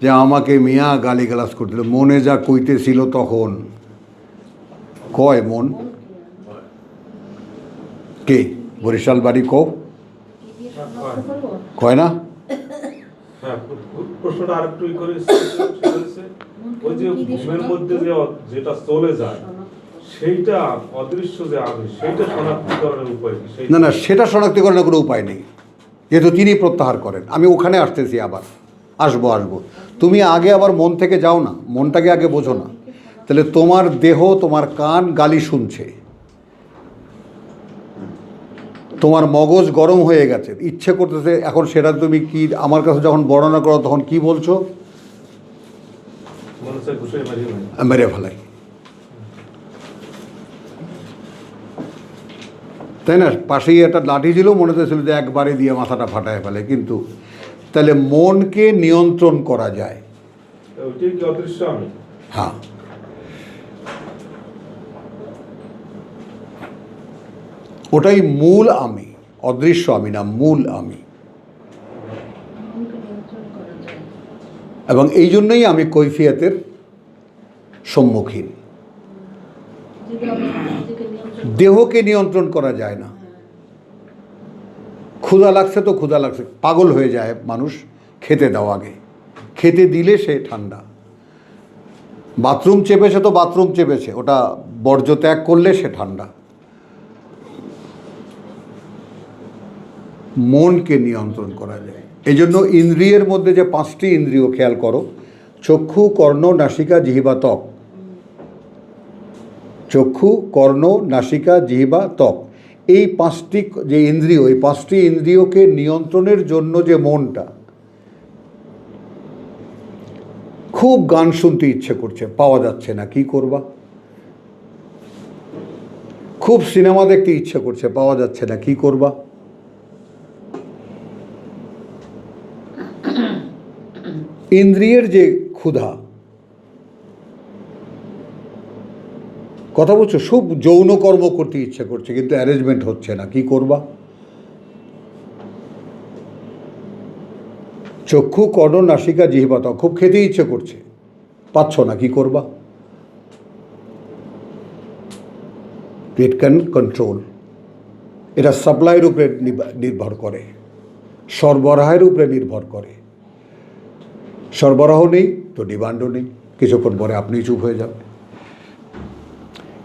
যে আমাকে মিয়া গালিগালাজ করছিল, মনে যা কইতেছিল তখন কয় মন কে বরিশাল বাড়ি কয় না। হ্যাঁ, প্রশ্নটা আরেকটু করে ওই যে ঘুমের মধ্যে যেটা চলে যায়, সেইটা অদৃশ্য যে আবেশ, সেইটা শনাক্তকরণের উপায় কি? না, সেটা শনাক্তকরণের কোনো উপায় নেই, যেহেতু তিনি প্রত্যাহার করেন। আমি ওখানে আসতেছি, আবার আসবো। তুমি আগে আবার মন থেকে যাও না, মনটাকে আগে বোঝো না। তাহলে তোমার দেহ, তোমার কান গালি শুনছে, তোমার মগজ গরম হয়ে গেছে, ইচ্ছে করতেছে, এখন সেটা তুমি কি আমার কাছে যখন বর্ণনা করো তখন কি বলছো? মেরে ফেলাই, তাই না? পাশেই একটা লাঠি ছিল, মনে হচ্ছিল যে একবারে দিয়ে মাথাটা ফাটায় ফেলে। কিন্তু তাহলে মনকে নিয়ন্ত্রণ করা যায়, ওইটাই কি অদৃশ্য আমি? হ্যাঁ। ওটাই মূল আমি, অদৃশ্য আমি না, মূল আমি। এবং এই জন্যই আমি কৈফিয়তের সম্মুখীন। দেহকে নিয়ন্ত্রণ করা যায় না। ক্ষুধা লাগছে তো ক্ষুধা লাগছে, পাগল হয়ে যায় মানুষ, খেতে দাও আগে, খেতে দিলে সে ঠান্ডা। বাথরুম চেপেছে তো বাথরুম চেপেছে, ওটা বর্জ্য ত্যাগ করলে সে ঠান্ডা। মনকে নিয়ন্ত্রণ করা যায়। এই জন্য ইন্দ্রিয়ের মধ্যে যে 5টি ইন্দ্রিয়, খেয়াল করো, চক্ষু, কর্ণ, নাসিকা, জিহ্বা, ত্বক। চক্ষু, কর্ণ, নাসিকা, জিহ্বা, ত্বক, এই 5টি যে ইন্দ্রিয়, এই 5টি ইন্দ্রিয়কে নিয়ন্ত্রণের জন্য যে মনটা, খুব গান শুনতে ইচ্ছে করছে, পাওয়া যাচ্ছে না, কি করবা? খুব সিনেমা দেখতে ইচ্ছে করছে, পাওয়া যাচ্ছে না, কি করবা? ইন্দ্রিয়ের যে ক্ষুধা, কথা বলছো, খুব যৌন কর্ম করতে ইচ্ছে করছে কিন্তু অ্যারেঞ্জমেন্ট হচ্ছে না, কি করবা? চক্ষু, কর্ণ, নাসিকা, জিহ্বা, ত্বক, খুব খেতে ইচ্ছে করছে, পাচ্ছ না, কি করবা? It can control. এটা সাপ্লাইয়ের উপরে নির্ভর করে, সরবরাহের উপরে নির্ভর করে। সরবরাহ নেই তো ডিমান্ডও নেই, কিছুক্ষণ পরে আপনিই চুপ হয়ে যাবে।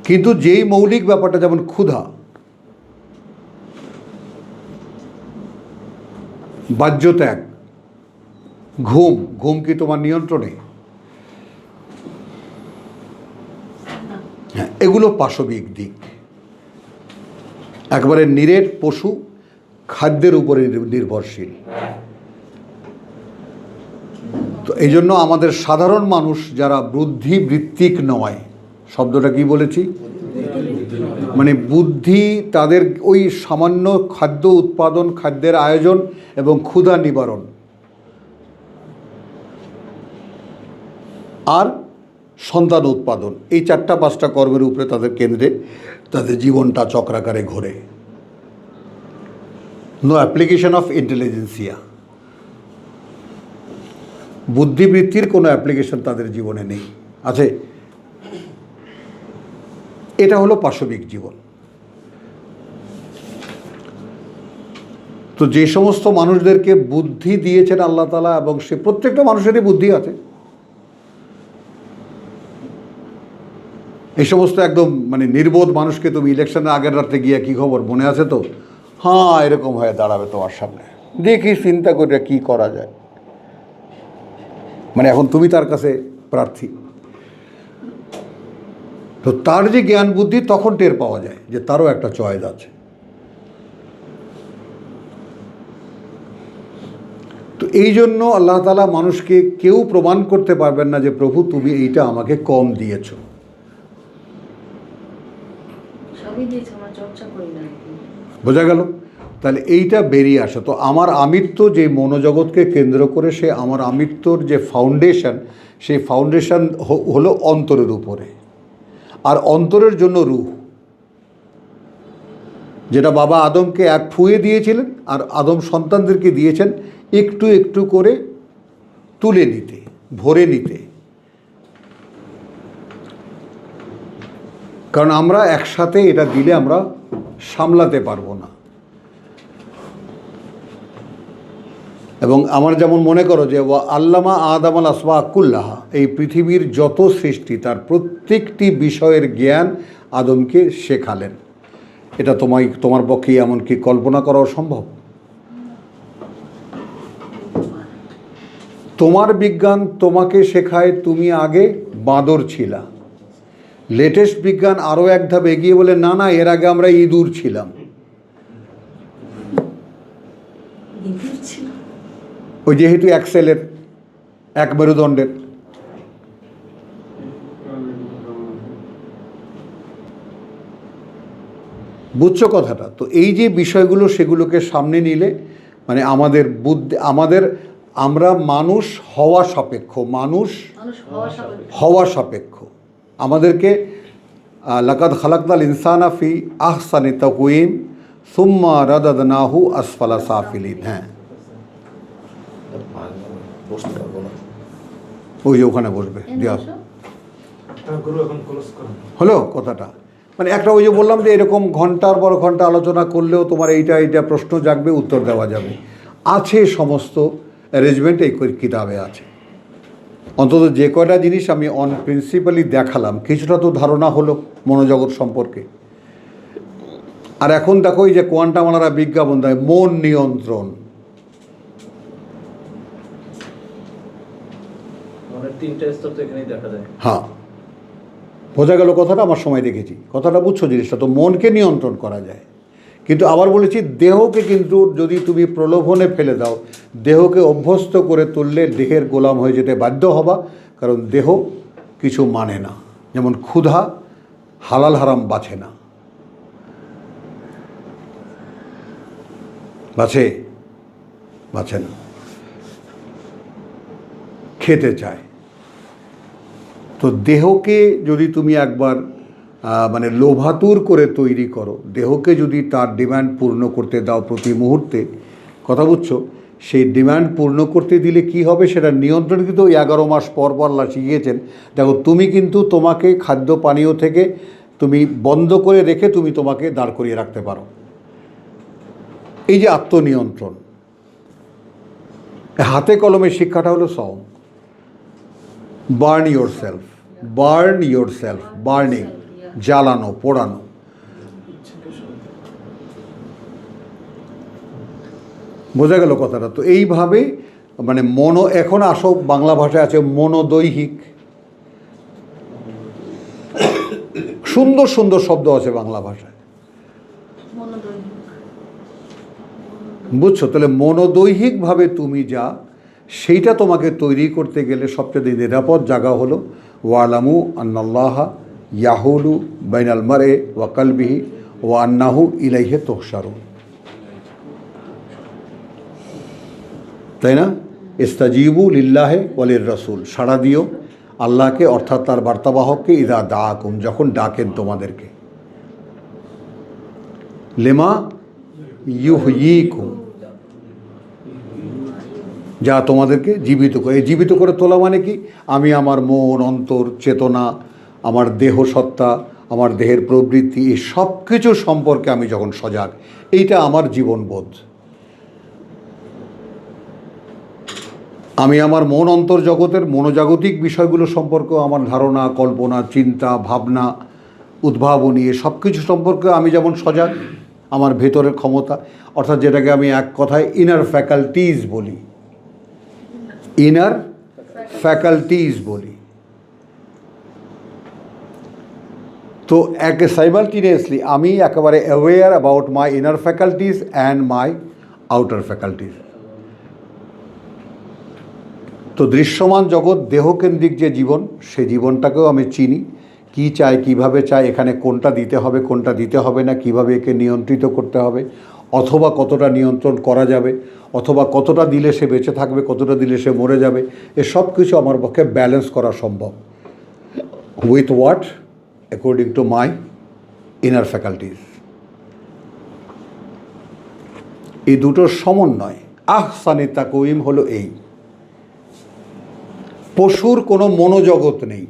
কিন্তু যেই মৌলিক ব্যাপারটা, যেমন ক্ষুধা, বাহ্যত্যাগ, ঘুম, ঘুম কি তোমার নিয়ন্ত্রণে? হ্যাঁ, এগুলো পাশবিক দিক। একবারে নিরেট পশু খাদ্যের উপরে নির্ভরশীল। তো এই জন্য আমাদের সাধারণ মানুষ যারা বুদ্ধিবৃত্তিক নয়, শব্দটা কি বলেছি, মানে বুদ্ধি, তাদের ওই সামান্য খাদ্য উৎপাদন, খাদ্যের আয়োজন এবং ক্ষুধা নিবারণ আর সন্তান উৎপাদন, এই 4-5টা কর্মের উপরে তাদের কেন্দ্রে তাদের জীবনটা চক্রাকারে ঘোরে। নো অ্যাপ্লিকেশন অফ ইন্টেলিজেন্সিয়া, বুদ্ধিবৃত্তির কোনো অ্যাপ্লিকেশন তাদের জীবনে নেই, আছে? এটা হলো পাশবিক জীবন। তো যে সমস্ত মানুষদেরকে বুদ্ধি দিয়েছেন আল্লাহ তাআলা, এবং সে প্রত্যেকটা মানুষেরই বুদ্ধি আছে, এই সমস্ত একদম মানে নির্বোধ মানুষকে তুমি ইলেকশনের আগের রাতে গিয়ে কী খবর মনে আছে তো, হ্যাঁ এরকম হয়ে দাঁড়াবে তোমার সামনে, দেখি চিন্তা করে কি করা যায়, মানে এখন তুমি তার কাছে প্রার্থী। তো তার যে জ্ঞান বুদ্ধি, তখন টের পাওয়া যায় যে তারও একটা চয়েস আছে। তো এই জন্য আল্লাহ তাআলা মানুষকে কেউ প্রমাণ করতে পারবেন না যে প্রভু তুমি এইটা আমাকে কম দিয়েছো। সবই দিয়েছে, আমরা চর্চা করি না। বোঝা গেল? তাহলে এইটা বেরিয়ে আসে। তো আমার আমিত্ব যে মনোজগৎকে কেন্দ্র করে, সে আমার আমিত্বর যে ফাউন্ডেশন, সেই ফাউন্ডেশন হলো অন্তরের উপরে, আর অন্তরের জন্য রূহ, যেটা বাবা আদমকে এক ফুঁয়ে দিয়েছিলেন, আর আদম সন্তানদেরকে দিয়েছেন একটু একটু করে তুলে নিতে, ভরে নিতে। কারণ আমরা একসাথে এটা দিলে আমরা সামলাতে পারবো না। এবং আমার যেমন মনে করো যে আল্লামা আদম আল আসমা কুল্লাহা, এই পৃথিবীর যত সৃষ্টি তার প্রত্যেকটি বিষয়ের জ্ঞান আদমকে শেখালেন। এটা তোমার পক্ষে এমনকি কল্পনা করাও সম্ভব? তোমার বিজ্ঞান তোমাকে শেখায় তুমি আগে বাঁদর ছিলা, লেটেস্ট বিজ্ঞান আরও এক ধাপ এগিয়ে বলে না না, এর আগে আমরা ইঁদুর ছিলাম। ওই যেহেতু অ্যাক্সেলের, এক মেরুদণ্ডের, বুঝছো কথাটা? তো এই যে বিষয়গুলো, সেগুলোকে সামনে নিলে মানে আমাদের বুদ্ধি, আমরা মানুষ হওয়া সাপেক্ষ, মানুষ হওয়া সাপেক্ষ। আমাদেরকে লাকাদ খালাকনাল ইনসানা ফি আহসানি তাকওয়িম সুম্মা রাদাদনাহু আসফালা সাফিলিন। হ্যাঁ, ওই যে ওখানে বসবে, দেওয়া হলো কথাটা। মানে একটা ওই যে বললাম যে এরকম ঘন্টার পর ঘন্টা আলোচনা করলেও তোমার এইটা প্রশ্ন জাগবে, উত্তর দেওয়া যাবে। আছে সমস্ত অ্যারেঞ্জমেন্ট এই কিতাবে আছে। অন্তত যে কয়টা জিনিস আমি অন প্রিন্সিপালি দেখালাম, কিছুটা তো ধারণা হলো মনোজগৎ সম্পর্কে। আর এখন দেখো এই যে কোয়ান্টামালারা বিজ্ঞাপন দেয় মন নিয়ন্ত্রণ, হ্যাঁ, বোঝা গেল কথাটা? আমার সময় দেখেছি কথাটা, বুঝছো জিনিসটা? তো মনকে নিয়ন্ত্রণ করা যায়, কিন্তু আবার বলেছি দেহকে কিন্তু যদি তুমি প্রলোভনে ফেলে দাও, দেহকে অভ্যস্ত করে তুললে দেহের গোলাম হয়ে যেতে বাধ্য হবা। কারণ দেহ কিছু মানে না, যেমন ক্ষুধা হালাল হারাম বাছে না, বাছে না। খেতে চায়। তো দেহকে যদি তুমি একবার মানে লোভাতুর করে তৈরি করো, দেহকে যদি তার ডিমান্ড পূর্ণ করতে দাও প্রতি মুহূর্তে, কথা বুঝছো, সেই ডিমান্ড পূর্ণ করতে দিলে কি হবে সেটা নিয়ন্ত্রণ কিন্তু ওই 11 মাস পর পর আল্লাহ শিখিয়েছেন। দেখো তুমি কিন্তু তোমাকে খাদ্য পানীয় থেকে তুমি বন্ধ করে রেখে তুমি তোমাকে দাঁড় করিয়ে রাখতে পারো। এই যে আত্মনিয়ন্ত্রণ, হাতে কলমে শিক্ষাটা হলো সওম। Burn your self, burn your self, burning, জ্বালানো, পোড়ানো। বোঝা গেল কথাটা? তো এইভাবে মানে এখন আসো বাংলা ভাষায় আছে মনোদৈহিক, সুন্দর সুন্দর শব্দ আছে বাংলা ভাষায়, বুঝছো? তাহলে মনোদৈহিকভাবে তুমি যা, সেইটা তোমাকে তৈরি করতে গেলে সবচেয়ে নিরাপদ জায়গা হলো ওয়ালামু আন্নাল্লাহা ইয়াহুলু বাইনাল মারে ওয়া কলবিহি ওয়া আন্নাহু ইলাইহি তুহশারুন। তাই না? ইস্তাজিবু লিল্লাহি ওয়ালির রাসূল, সাড়া দিও আল্লাহকে অর্থাৎ তার বার্তাবাহককে, ইদা দাআকুম, যখন ডাকেন তোমাদেরকে, লিমা ইউহয়িকুম, যা তোমাদেরকে জীবিত করে। এই জীবিত করে তোলা মানে কি? আমি আমার মন, অন্তর, চেতনা, আমার দেহ সত্তা, আমার দেহের প্রবৃত্তি, এই সব কিছু সম্পর্কে আমি যখন সজাগ, এইটা আমার জীবনবোধ। আমি আমার মন অন্তর জগতের মনোজাগতিক বিষয়গুলো সম্পর্কেও আমার ধারণা, কল্পনা, চিন্তা, ভাবনা, উদ্ভাবনী, এ সব কিছু সম্পর্কে আমি যেমন সজাগ, আমার ভেতরের ক্ষমতা, অর্থাৎ যেটাকে আমি এক কথায় ইনার ফ্যাকাল্টিজ বলি, ইনার ফ্যাকাল্টিজ বলি। তো সাইমালটেনিয়াসলি আমি একেবারে aware about my inner faculties and my outer faculties. তো দৃশ্যমান জগৎ, দেহকেন্দ্রিক যে জীবন, সেই জীবনটাকেও আমি চিনি, কি চাই, কিভাবে চাই, এখানে কোনটা দিতে হবে, কোনটা দিতে হবে না, কিভাবে একে নিয়ন্ত্রিত করতে হবে, অথবা কতটা নিয়ন্ত্রণ করা যাবে, অথবা কতটা দিলে সে বেঁচে থাকবে, কতটা দিলে সে মরে যাবে, এসব কিছু আমার পক্ষে ব্যালেন্স করা সম্ভব। With what? According to my inner faculties. এই দুটোর সমন্বয় আহসানি তাকওয়িম হলো এই। পশুর কোনো মনোজগৎ নেই,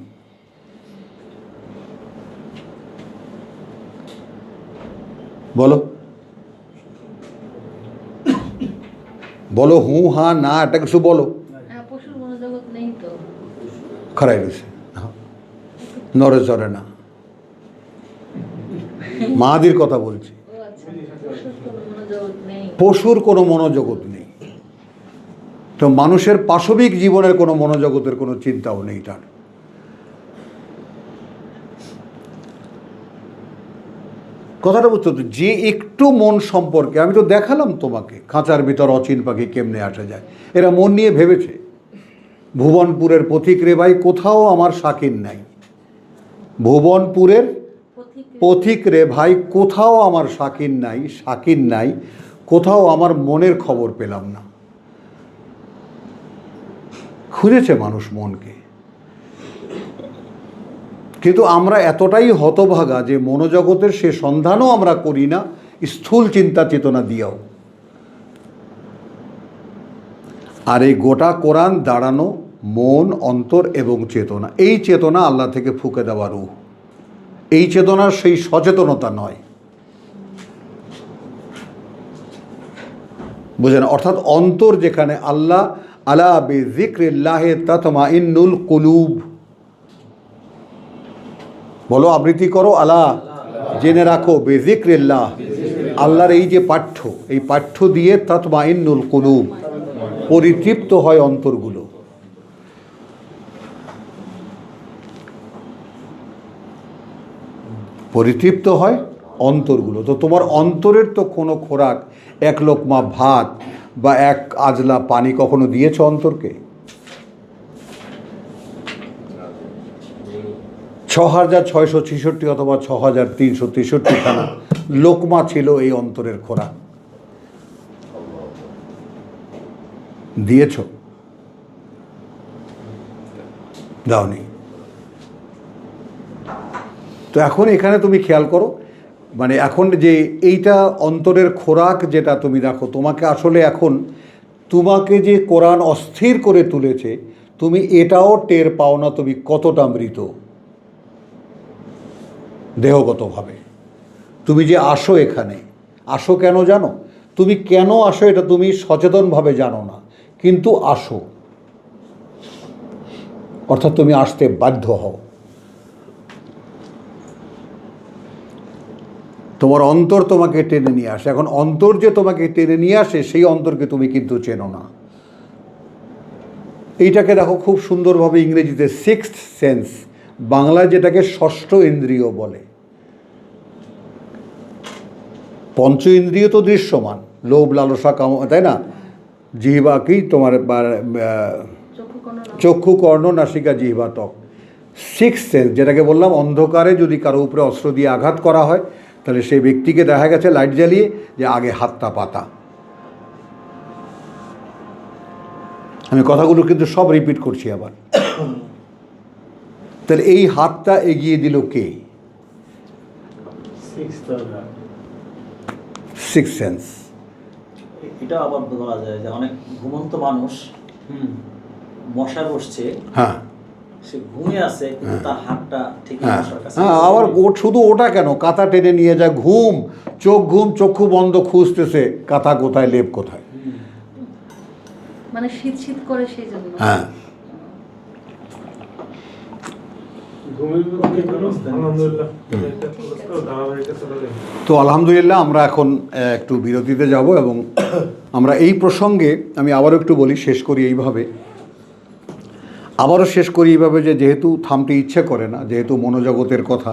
বলো বলো, হু হা না, এটা কিছু বলো। পশুর মনোজগৎ নেই তো, খারাই রয়েছে, নড়ে চড়ে না, মাহাদির কথা বলছি। ও আচ্ছা, পশুর কোনো মনোজগৎ নেই। পশুর কোনো মনোজগৎ নেই, তো মানুষের পাশবিক জীবনের কোনো মনোজগতের কোনো চিন্তাও নেই তার। কথাটা বুঝতে তো, যে একটু মন সম্পর্কে, আমি তো দেখালাম তোমাকে খাঁচার ভিতর অচিন পাখি কেমনে আসা যায়, এরা মন নিয়ে ভেবেছে। ভুবনপুরের পথিক রে ভাই, কোথাও আমার শাকিন নাই। ভুবনপুরের পথিক রে ভাই, কোথাও আমার শাকিন নাই, শাকিন নাই, কোথাও আমার মনের খবর পেলাম না। খুঁজেছে মানুষ মনকে, কিন্তু আমরা এতটাই হতভাগা যে মনোজগতের সে সন্ধানও আমরা করি না, স্থূল চিন্তা চেতনা দিয়েও। আর এই গোটা কোরআন দাঁড়ানো মন, অন্তর এবং চেতনা, এই চেতনা আল্লাহ থেকে ফুঁকে দেওয়া রূহ, এই চেতনার সেই সচেতনতা নয়, বুঝেন? অর্থাৎ অন্তর যেখানে, আল্লাহ আলা বিযিকরিল্লাহি তাতমাইন্নুল কুলুব, বলো, আবৃত্তি করো, আলা, জেনে রাখো, বিযিকরিল্লাহ, আল্লাহর এই যে পাঠ্য, এই পাঠ্য দিয়ে তাতমাইন্নুল কুলুব, পরিতৃপ্ত হয় অন্তরগুলো। পরিতৃপ্ত হয় অন্তরগুলো। তো তোমার অন্তরের তো কোনো খোরাক, এক লোকমা ভাত বা এক আজলা পানি কখনো দিয়েছ অন্তরকে? 6,666 অথবা 6,363 খানা লোকমা ছিল এই অন্তরের খোরাক, দিয়েছ? দাওনি। তো এখন এখানে তুমি খেয়াল করো, মানে এখন যে এইটা অন্তরের খোরাক যেটা তুমি দেখো, তোমাকে আসলে এখন তোমাকে যে কোরআন অস্থির করে তুলেছে, তুমি এটাও টের পাও না তুমি কতটা মৃত দেহগতভাবে। তুমি যে আসো এখানে, আসো কেন জানো? তুমি কেন আসো এটা তুমি সচেতনভাবে জানো না, কিন্তু আসো, অর্থাৎ তুমি আসতে বাধ্য হও। তোমার অন্তর তোমাকে টেনে নিয়ে আসে। এখন অন্তর যে তোমাকে টেনে নিয়ে আসে সেই অন্তরকে তুমি কিন্তু চেনো না। এইটাকে দেখো খুব সুন্দরভাবে ইংরেজিতে সিক্সথ সেন্স, বাংলায় যেটাকে ষষ্ঠ ইন্দ্রিয় বলে। পঞ্চ ইন্দ্রিয় তো দৃশ্যমান, লোভ লালসা কাম, তাই না? জিহ্বা কি তোমার চক্ষু কর্ণ নাসিকা জিহ্বা ত্বক। সিক্সথ সেন্স যেটাকে বললাম, অন্ধকারে যদি কারো উপরে অস্ত্র দিয়ে আঘাত করা হয় তাহলে সেই ব্যক্তিকে দেখা গেছে লাইট জ্বালিয়ে যে আগে হাতটা পাতা। আমি কথাগুলো কিন্তু সব রিপিট করছি আবার। তাহলে এই হাতটা এগিয়ে দিল কে? Six sense. এটা আবার বলা যায় যে অনেক ঘুমন্ত মানুষ মশা বসছে, হ্যাঁ সে ঘুমিয়ে আছে কিন্তু তার হাতটা ঠিক হ্যাঁ মশার কাছে। হ্যাঁ, আবার শুধু ওটা কেন, কাঁথা টেনে নিয়ে যায়, ঘুম চক্ষু বন্ধ, খুঁজতেছে কাঁথা কোথায়, লেপ কোথায়। মানে শীত শীত করে সেই জন্য। হ্যাঁ, আলহামদুলিল্লাহ, ধারাবাহিকতা চলে যায়। তো আলহামদুলিল্লাহ আমরা এখন একটু বিরতিতে যাব এবং আমরা এই প্রসঙ্গে আমি আবারও একটু বলি, শেষ করি এইভাবে, যে যেহেতু থামতে ইচ্ছে করে না, যেহেতু মনোজগতের কথা,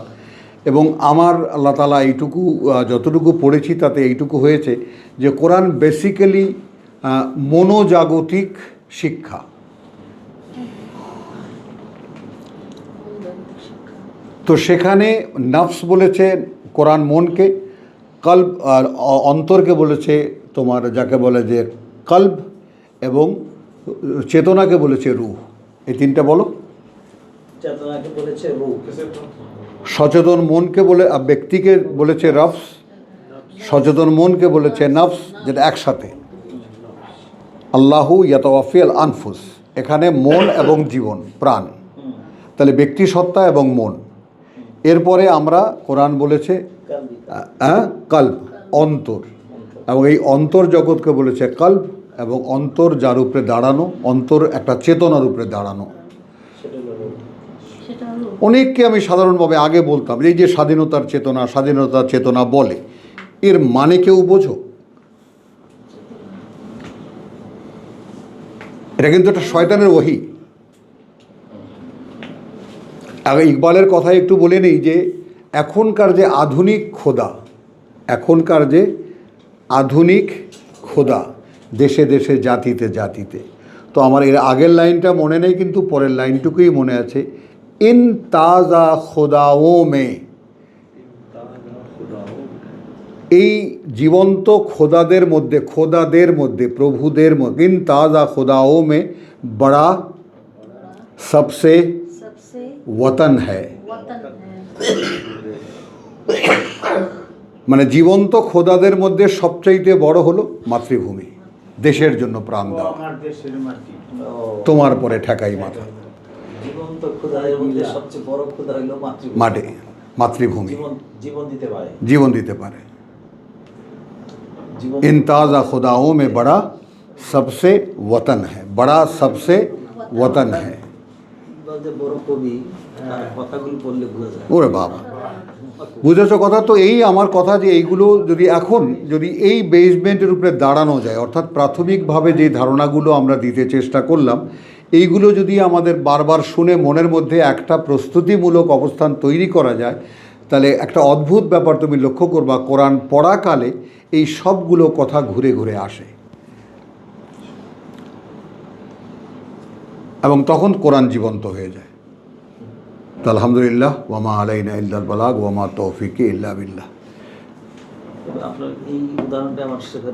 এবং আমার আল্লাহ তাআলা এইটুকু যতটুকু পড়েছি তাতে এইটুকু হয়েছে যে কোরআন বেসিক্যালি মনোজাগতিক শিক্ষা। তো সেখানে নফস বলেছে কোরআন মনকে, কলব আর অন্তরকে বলেছে তোমার যাকে বলে যে কলব, এবং চেতনাকে বলেছে রূহ। এই তিনটা বলো। চেতনাকে বলেছে রূহ, সচেতন মনকে বলে ব্যক্তিকে বলেছে রফস, সচেতন মনকে বলেছে নফস, যেটা একসাথে। আল্লাহু ইয়াতাওয়াফিল আনফুস, এখানে মন এবং জীবন প্রাণ, তাহলে ব্যক্তি সত্তা এবং মন। এরপরে আমরা কোরআন বলেছে কল্ব, অন্তর, এবং এই অন্তর জগৎকে বলেছে কল্ব, এবং অন্তর যার উপরে দাঁড়ানো, অন্তর একটা চেতনার উপরে দাঁড়ানো। অনেককে আমি সাধারণভাবে আগে বলতাম এই যে স্বাধীনতার চেতনা বলে, এর মানে কেউ বোঝো? এটা কিন্তু একটা শয়তানের ওহী। আগে ইকবালের কথা একটু বলে নেই যে এখনকার যে আধুনিক খোদা দেশে দেশে জাতিতে, তো আমার এর আগের লাইনটা মনে নেই কিন্তু পরের লাইনটুকুই মনে আছে, ইন তাজা খোদাও মে, এই জীবন্ত খোদাদের মধ্যে প্রভুদের মধ্যে, ইন তাজা খোদাও মে বড়া সবসে ওয়াতন হ্যায়, মানে জীবন্ত খোদাদের মধ্যে সবচাইতে বড় হলো মাতৃভূমি, দেশের জন্য প্রাণ দাও, তোমার পরে ঠেকাই মাথা। জীবন্ত খোদাদের মধ্যে সবচেয়ে বড় খোদা হলো মাতৃভূমি, জীবন দিতে পারে। इन ताज़ा खुदाओं में बड़ा सबसे वतन है, বড় কবি কথাগুলো পড়লে বোঝা যায়। ওরে বাবা, বুঝেছো কথা? তো এই আমার কথা যে এইগুলো যদি এই বেসমেন্টের উপরে দাঁড়ানো যায়, অর্থাৎ প্রাথমিকভাবে যে ধারণাগুলো আমরা দিতে চেষ্টা করলাম, এইগুলো যদি আমাদের বারবার শুনে মনের মধ্যে একটা প্রস্তুতিমূলক অবস্থান তৈরি করা যায়, তাহলে একটা অদ্ভুত ব্যাপার তুমি লক্ষ্য করবা, কোরআন পড়াকালে এই সবগুলো কথা ঘুরে ঘুরে আসে, এবং তখন কোরআন জীবন্ত হয়ে যায়। তো আলহামদুলিল্লাহ, ওয়ামা আলাইনা ইল্লাল বালাগ ওয়ামা তৌফিকি ইল্লা বিল্লাহ। আপনার এই উদাহরণটা আমার সাথে